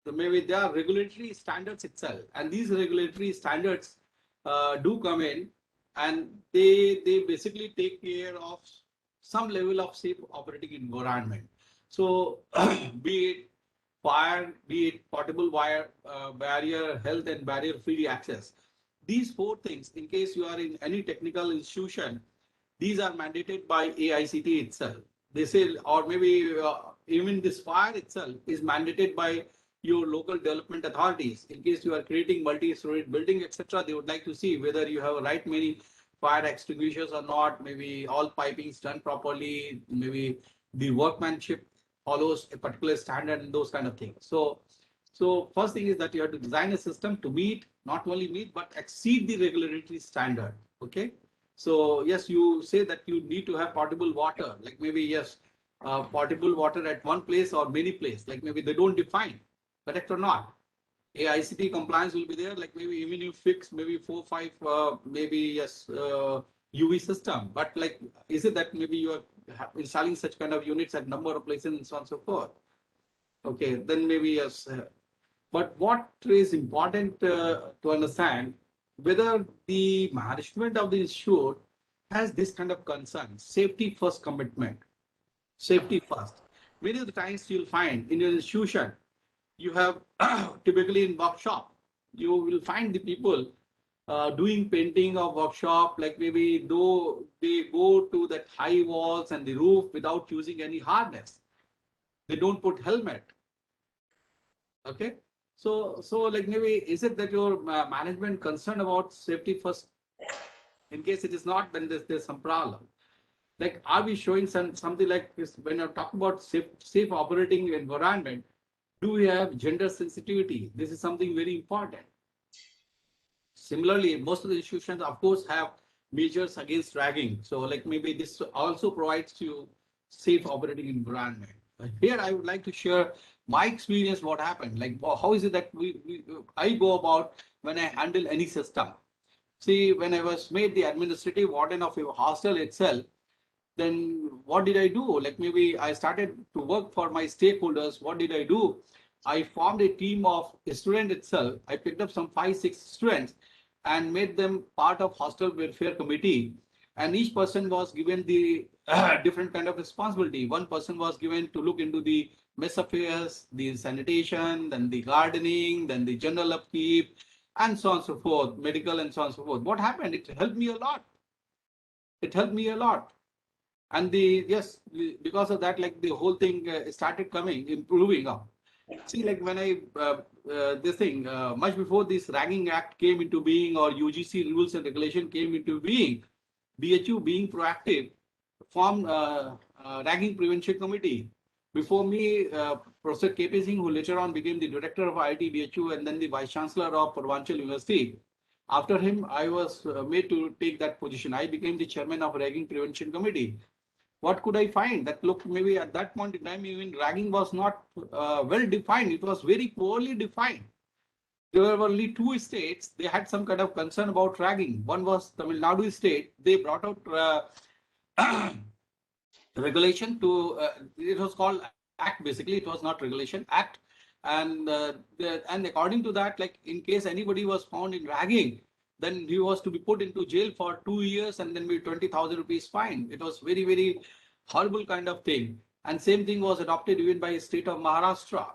there are regulatory standards itself, and these regulatory standards do come in, and they basically take care of some level of safe operating environment. So be it fire, be it portable wire barrier, health and barrier-free access. These four things, in case you are in any technical institution, these are mandated by AICT itself. They say, or maybe even this fire itself is mandated by your local development authorities. In case you are creating multi-story building, etc., they would like to see whether you have right many fire extinguishers or not. Maybe all piping is done properly. Maybe the workmanship follows a particular standard and those kind of things. So So first thing is that you have to design a system to meet, not only meet, but exceed the regulatory standard. Okay. So yes, you say that you need to have potable water, like maybe yes, potable water at one place or many places, like maybe they don't define, correct or not? AICT compliance will be there, like maybe even you fix maybe 4, 5, maybe yes, UV system, but like, is it that maybe you are installing such kind of units at number of places and so on and so forth? Okay, then maybe yes. But what is important to understand, whether the management of the institute has this kind of concern, safety first commitment, safety first. Many of the times you'll find in your institution, you have typically in workshop, you will find the people doing painting of workshop, like maybe though they go to that high walls and the roof without using any harness. They don't put helmet. Okay. So like maybe is it that your management concerned about safety first? In case it is not, then there's some problem. Like, are we showing something like this when you're talking about safe operating environment? Do we have gender sensitivity? This is something very important. Similarly, most of the institutions, of course, have measures against ragging. So like maybe this also provides you safe operating environment. Here, I would like to share my experience, what happened. Like, how is it that I go about when I handle any system? See, when I was made the administrative warden of a hostel itself, then what did I do? Like maybe I started to work for my stakeholders. What did I do? I formed a team of students itself. I picked up some 5, 6 students and made them part of hostel welfare committee. And each person was given the different kind of responsibility. One person was given to look into the mess affairs, the sanitation, then the gardening, then the general upkeep, and so on and so forth, medical and so on and so forth. What happened? It helped me a lot. It helped me a lot. And yes, because of that, like the whole thing started improving up. See, like when I this thing much before this Ragging Act came into being or UGC rules and regulation came into being, BHU being proactive formed Ragging Prevention Committee. Before me, Professor KP Singh, who later on became the director of IIT BHU and then the vice chancellor of Purvanchal University. After him, I was made to take that position. I became the chairman of Ragging Prevention Committee. What could I find? That look, maybe at that point in time, even ragging was not well defined. It was very poorly defined. There were only 2 states. They had some kind of concern about ragging. One was Tamil Nadu state. They brought out regulation to, it was called Act, basically. It was not regulation, Act. And according to that, like in case anybody was found in ragging, then he was to be put into jail for 2 years and then be 20,000 rupees fine. It was very, very horrible kind of thing. And same thing was adopted even by the state of Maharashtra.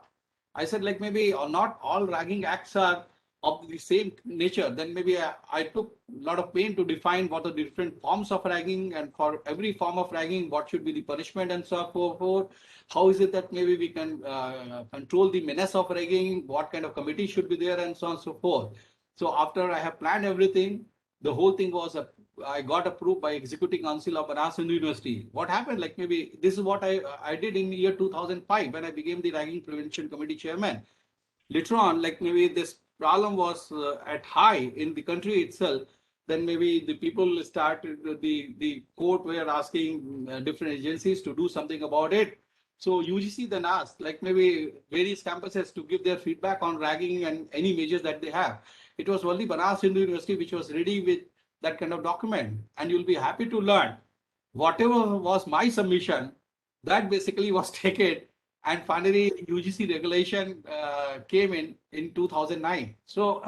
I said, like maybe not all ragging acts are of the same nature. Then maybe I took a lot of pain to define what are the different forms of ragging, and for every form of ragging, what should be the punishment and so forth. How is it that maybe we can control the menace of ragging? What kind of committee should be there and so on and so forth. So after I have planned everything, the whole thing was I got approved by Executive Council of Banaras University. What happened? Like maybe this is what I did in the year 2005 when I became the Ragging Prevention Committee chairman. Later on, like maybe this problem was at high in the country itself. Then maybe the people started, the court were asking different agencies to do something about it. So UGC then asked, like maybe various campuses to give their feedback on ragging and any measures that they have. It was only Banaras University which was ready with that kind of document. And you'll be happy to learn whatever was my submission, that basically was taken. And finally, UGC regulation came in 2009. So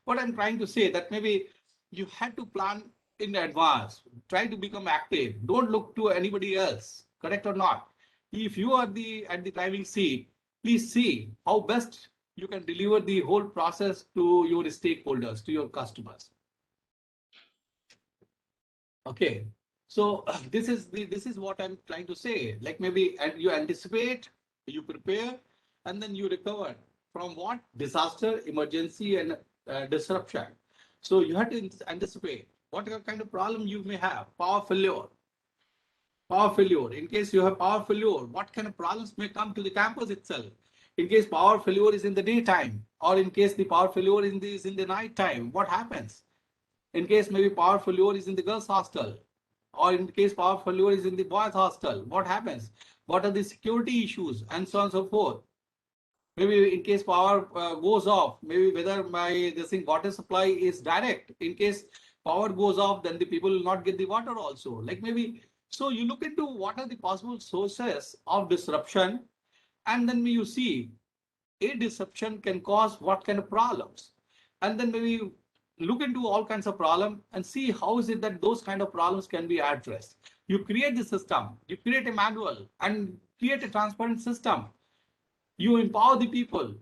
what I'm trying to say that maybe you had to plan in advance, try to become active. Don't look to anybody else, correct or not? If you are at the driving seat, please see how best you can deliver the whole process to your stakeholders, to your customers. Okay, so this is what I'm trying to say. Like maybe you anticipate, you prepare, and then you recover from what? Disaster, emergency, and disruption. So you have to anticipate what kind of problem you may have. Power failure. Power failure. In case you have power failure, what kind of problems may come to the campus itself? In case power failure is in the daytime, or in case the power failure is in the night time, what happens? In case maybe power failure is in the girls' hostel, or in case power failure is in the boys' hostel, what happens? What are the security issues, and so on and so forth? Maybe in case power goes off, maybe whether my this thing water supply is direct. In case power goes off, then the people will not get the water also. Like maybe, so you look into what are the possible sources of disruption, and then you see a disruption can cause what kind of problems, and then maybe look into all kinds of problems and see how is it that those kind of problems can be addressed. You create the system, you create a manual and create a transparent system. You empower the people.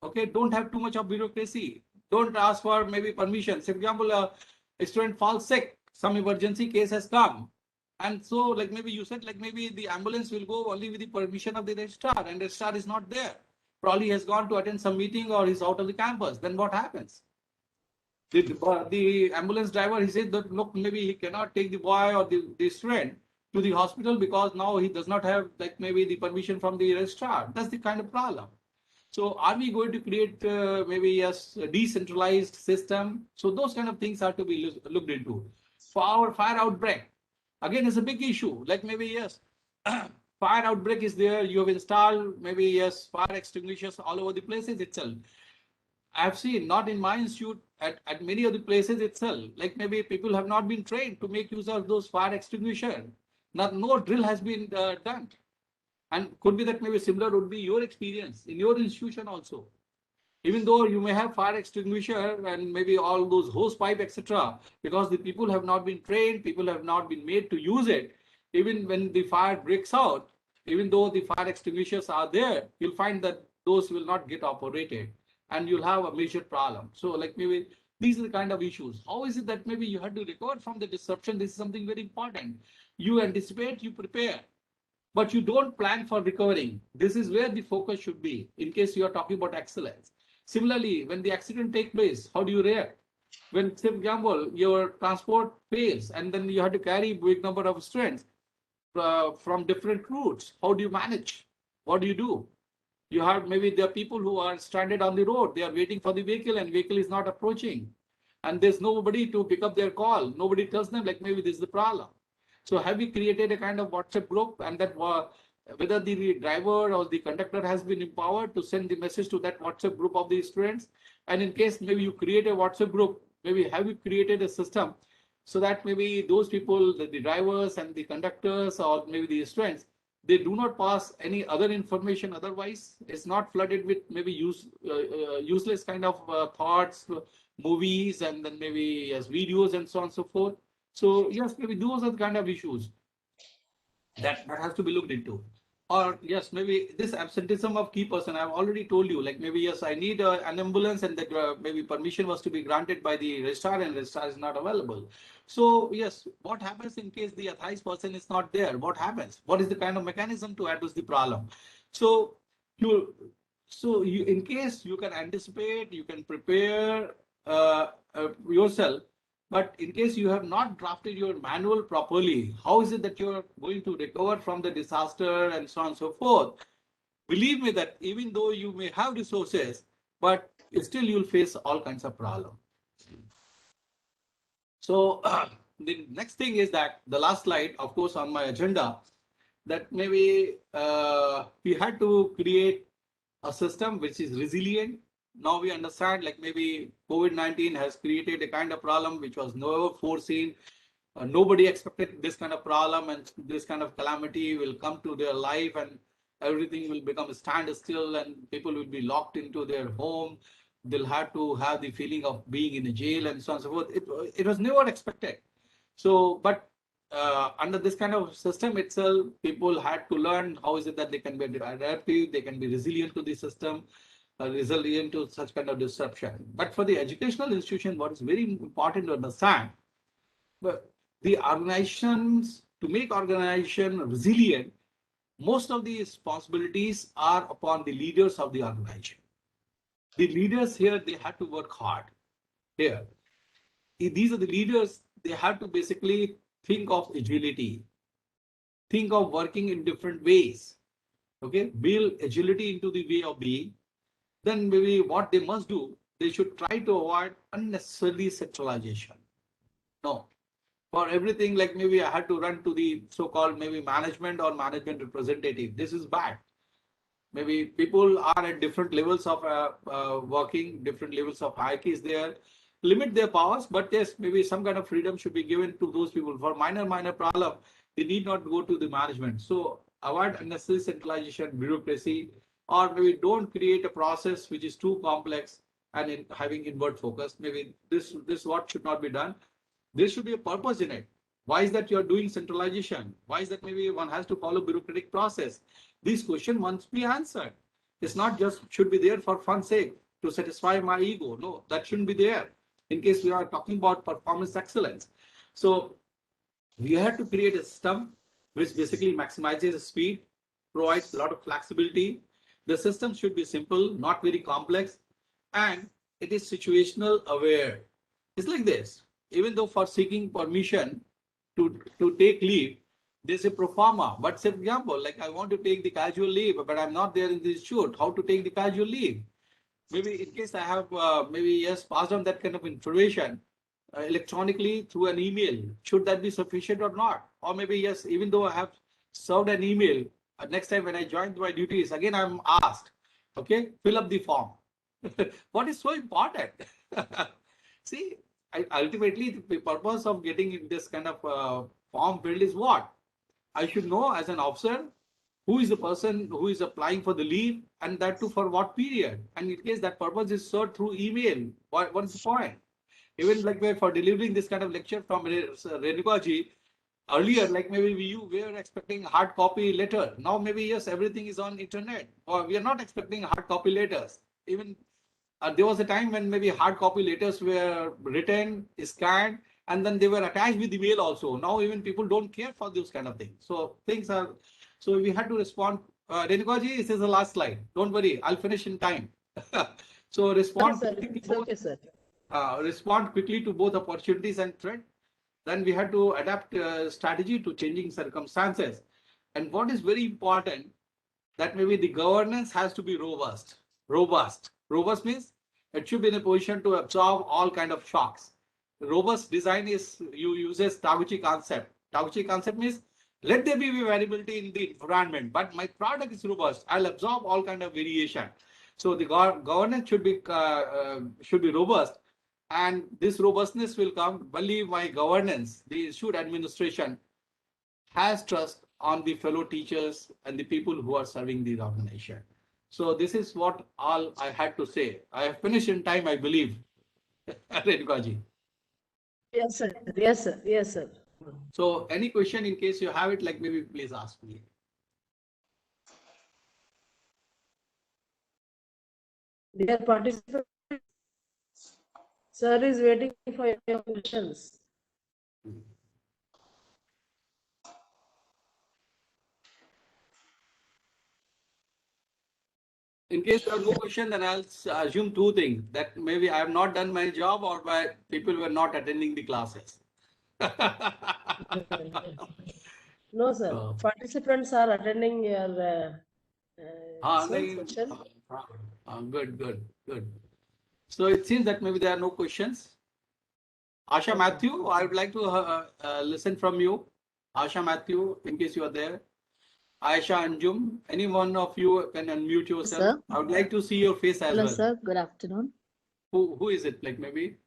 Okay, don't have too much of bureaucracy. Don't ask for maybe permission. For example, a student falls sick, some emergency case has come, and so like maybe you said like maybe the ambulance will go only with the permission of the registrar, and the registrar is not there. Probably has gone to attend some meeting or he's out of the campus. Then what happens? The ambulance driver, he said that look, maybe he cannot take the boy or the student to the hospital because now he does not have like maybe the permission from the registrar. That's the kind of problem. So are we going to create maybe yes, a decentralized system? So those kind of things are to be looked into. For our fire outbreak, again, is a big issue. Like maybe yes, fire outbreak is there. You have installed maybe yes, fire extinguishers all over the places itself. I've seen not in my institute at many of the places itself. Like maybe people have not been trained to make use of those fire extinguisher. Not no drill has been done. And could be that maybe similar would be your experience in your institution also. Even though you may have fire extinguisher and maybe all those hose pipe, etc., because the people have not been trained, people have not been made to use it. Even when the fire breaks out, even though the fire extinguishers are there, you'll find that those will not get operated and you'll have a major problem. So like maybe these are the kind of issues. How is it that maybe you have to recover from the disruption? This is something very important. You anticipate, you prepare, but you don't plan for recovering. This is where the focus should be in case you are talking about excellence. Similarly, when the accident takes place, how do you react? When, say, for example, your transport fails and then you have to carry a big number of students from different routes, how do you manage? What do you do? You have maybe there are people who are stranded on the road. They are waiting for the vehicle and vehicle is not approaching. And there's nobody to pick up their call. Nobody tells them like maybe this is the problem. So have we created a kind of WhatsApp group, and that whether the driver or the conductor has been empowered to send the message to that WhatsApp group of the students? And in case maybe you create a WhatsApp group, maybe have you created a system so that maybe those people, the drivers and the conductors or maybe the students, they do not pass any other information, otherwise it's not flooded with maybe useless kind of thoughts, movies, and then maybe as videos and so on and so forth. So yes, maybe those are the kind of issues that has to be looked into. Or yes, maybe this absenteeism of key person, I've already told you, like maybe yes, I need an ambulance, and that maybe permission was to be granted by the registrar and registrar is not available. So yes, what happens in case the authorized person is not there? What happens? What is the kind of mechanism to address the problem? So you in case you can anticipate, you can prepare yourself. But in case you have not drafted your manual properly, how is it that you're going to recover from the disaster and so on and so forth? Believe me that even though you may have resources, but still you'll face all kinds of problems. So the next thing is that the last slide, of course, on my agenda, that maybe we had to create a system which is resilient. Now we understand like maybe COVID-19 has created a kind of problem which was never foreseen. Nobody expected this kind of problem and this kind of calamity will come to their life, and everything will become a standstill and people will be locked into their home. They'll have to have the feeling of being in a jail and so on and so forth. It was never expected. So, but under this kind of system itself, people had to learn how is it that they can be adaptive, they can be resilient to the system, resilient to such kind of disruption. But for the educational institution, what is very important to understand, the organizations, to make organization resilient, most of the responsibilities are upon the leaders of the organization. The leaders here, they had to work hard here. These are the leaders, they have to basically think of agility, think of working in different ways. okay, build agility into the way of being, then maybe what they must do, they should try to avoid unnecessarily centralization. No, for everything, like maybe I had to run to the so-called maybe management or management representative. This is bad. Maybe people are at different levels of working, different levels of hierarchies there. Limit their powers, but yes, maybe some kind of freedom should be given to those people. For minor problem, they need not go to the management. So avoid unnecessary centralization, bureaucracy, or maybe don't create a process which is too complex and having inward focus. Maybe this what should not be done. There should be a purpose in it. Why is that you're doing centralization? Why is that maybe one has to follow bureaucratic process? This question must be answered. It's not just should be there for fun's sake to satisfy my ego. No, that shouldn't be there in case we are talking about performance excellence. So we have to create a system which basically maximizes speed, provides a lot of flexibility. The system should be simple, not very complex, and it is situational aware. It's like this. Even though for seeking permission to take leave, there's a pro forma. But say, for example, like I want to take the casual leave, but I'm not there in this shoot. How to take the casual leave? Maybe in case I have maybe yes passed on that kind of information electronically through an email. Should that be sufficient or not? Or maybe yes, even though I have served an email, next time when I join my duties, again I'm asked, okay, fill up the form. What is so important? See, ultimately the purpose of getting in this kind of form filled is what? I should know as an officer who is the person who is applying for the leave and that too for what period. And in case that purpose is served through email, what is the point? Even like for delivering this kind of lecture from Renuka ji, earlier, like maybe we were expecting hard copy letter. Now maybe yes, everything is on internet. Or we are not expecting hard copy letters. Even there was a time when maybe hard copy letters were written, scanned, and then they were attached with the mail also. Now even people don't care for those kind of things. So things are, so we had to respond. Renuka ji, this is the last slide. Don't worry, I'll finish in time. So respond. Sir, it's okay, sir. Respond quickly to both opportunities and threat. Then we had to adapt strategy to changing circumstances. And what is very important, that maybe the governance has to be robust. Robust means it should be in a position to absorb all kind of shocks. Robust design is uses Taguchi concept. Taguchi concept means let there be variability in the environment, but my product is robust. I'll absorb all kind of variation. So the governance should be robust, and this robustness will come only my governance. The institute administration has trust on the fellow teachers and the people who are serving the organization. So this is what all I had to say. I have finished in time, I believe. Renuka ji. Yes, sir. Yes, sir. Yes, sir. So any question in case you have it, like maybe please ask me. Dear participants, sir is waiting for your questions. In case there are no question, then I'll assume two things, that maybe I have not done my job or my people were not attending the classes. No, sir. Participants are attending your Good. So it seems that maybe there are no questions. Asha Matthew, I would like to listen from you. Asha Matthew, in case you are there. Aisha Anjum, any one of you can unmute yourself. Sir. I would like to see your face as Hello, well. sir. Good afternoon. Who is it? Like maybe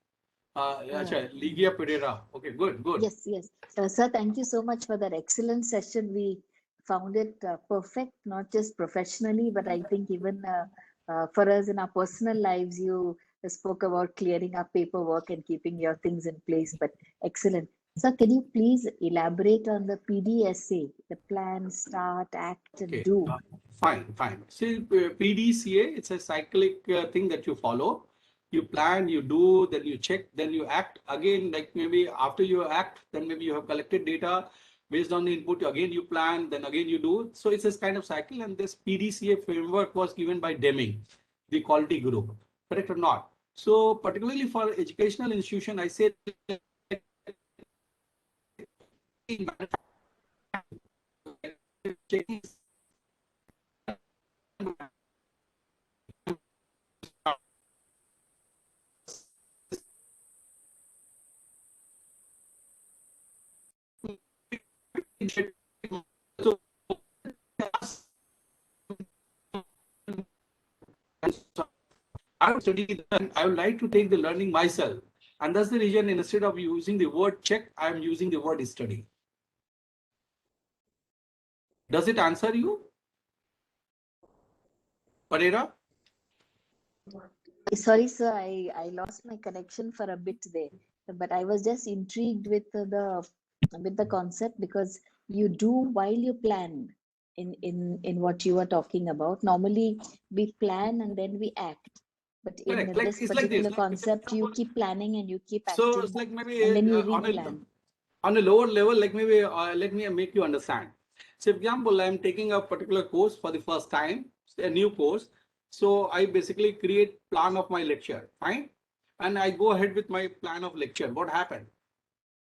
Ligia Pereira. Okay, good. Yes. Sir, thank you so much for that excellent session. We found it perfect, not just professionally, but I think even for us in our personal lives, you spoke about clearing up paperwork and keeping your things in place, but excellent. Sir, can you please elaborate on the PDSA, the plan, start, act, and do? Fine. See, PDCA, it's a cyclic thing that you follow. You plan, you do, then you check, then you act. Again, like maybe after you act, then maybe you have collected data based on the input. Again, you plan, then again you do. So it's this kind of cycle. And this PDCA framework was given by Deming, the quality group. Correct or not? So particularly for educational institution, I say checking So, I would study, I would like to take the learning myself. And that's the reason, instead of using the word check, I am using the word study. Does it answer you, Pereira? Sorry, sir, I lost my connection for a bit there, but I was just intrigued with the concept, because you do while you plan in what you are talking about. Normally we plan and then we act, but in Correct. Like, this it's like this. particular Like, concept, you keep planning and you keep so acting, it's like maybe and then you on replan. a lower level, like maybe let me make you understand. So, for example, I'm taking a particular course for the first time, a new course. So I basically create plan of my lecture, fine, and I go ahead with my plan of lecture. What happened?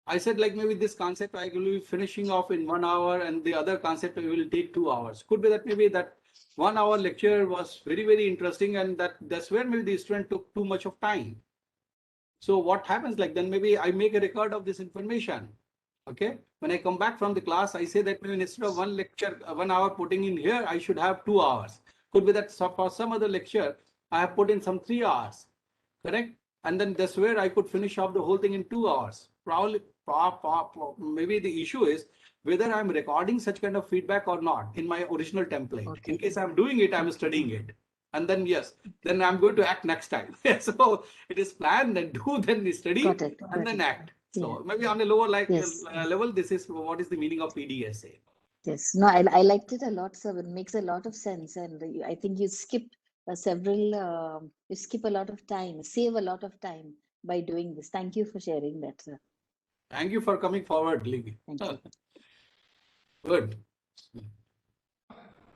I said, like, maybe this concept I will be finishing off in 1 hour, and the other concept will take 2 hours. Could be that maybe that 1 hour lecture was very, very interesting, and that's where maybe the student took too much of time. So what happens, like, then maybe I make a record of this information. Okay. When I come back from the class, I say that maybe instead of one lecture, 1 hour putting in here, I should have 2 hours. Could be that for some other lecture, I have put in some 3 hours. Correct. And then that's where I could finish off the whole thing in 2 hours. Probably, maybe the issue is whether I'm recording such kind of feedback or not in my original template. Okay. In case I'm doing it, I'm studying it. And then, yes, then I'm going to act next time. So it is plan, then do, then study, Got it. and then act. So Yeah. maybe on a lower Yes. level, this is what is the meaning of PDSA. Yes, no, I liked it a lot, sir. It makes a lot of sense, and I think you skip you skip a lot of time, save a lot of time by doing this. Thank you for sharing that, sir. Thank you for coming forward, Lily. Thank you. Good.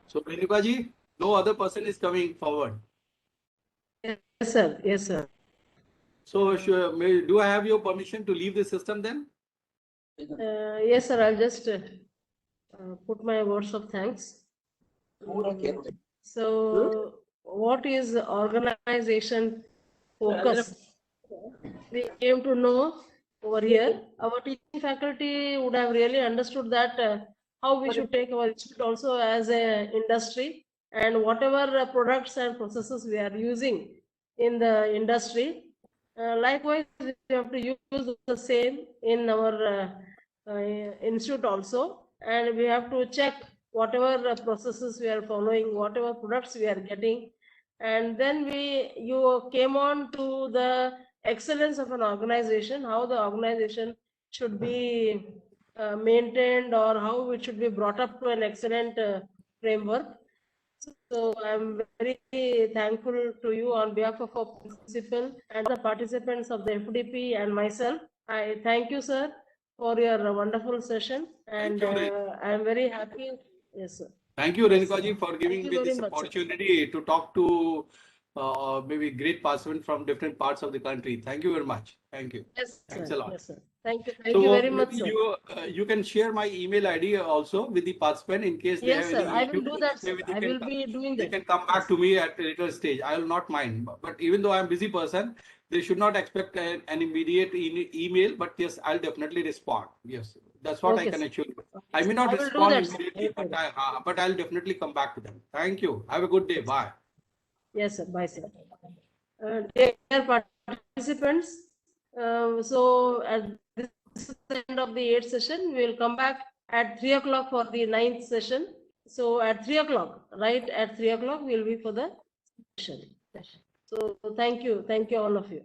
So, Renukaji, no other person is coming forward. Yes, sir. Yes, sir. So, do I have your permission to leave the system then? Yes, sir. I'll just put my words of thanks. So, what is organization focus? We came to know over here. Our teaching faculty would have really understood that how we should take our institute also as a industry, and whatever products and processes we are using in the industry. Likewise, we have to use the same in our institute also, and we have to check whatever processes we are following, whatever products we are getting, and then you came on to the excellence of an organization, how the organization should be maintained, or how it should be brought up to an excellent framework. So I'm very thankful to you on behalf of our principal and the participants of the FDP and myself. I thank you, sir, for your wonderful session, and I'm very happy. Yes, sir. Thank you, Yes, Renukaji, for giving me this opportunity to talk to maybe great participants from different parts of the country. Thank you very much. Thank you. Yes, Thanks sir. a lot. Yes, sir. Thank you. Thank you very much, sir. You can share my email ID also with the participant in case they Yes, have sir. any I issue. will do that, sir. Maybe I will be doing they that. can come back to me at a later stage. I will not mind. But even though I'm a busy person, they should not expect an immediate email. But yes, I'll definitely respond. Yes, that's what I can assure you. I may not respond immediately, but I'll definitely come back to them. Thank you. Have a good day. Bye. Yes, sir. Bye, sir. Dear participants, so this is the end of the 8th session. We will come back at 3 o'clock for the 9th session. So at 3 o'clock, right at 3 o'clock, we will be for the session. So thank you all of you.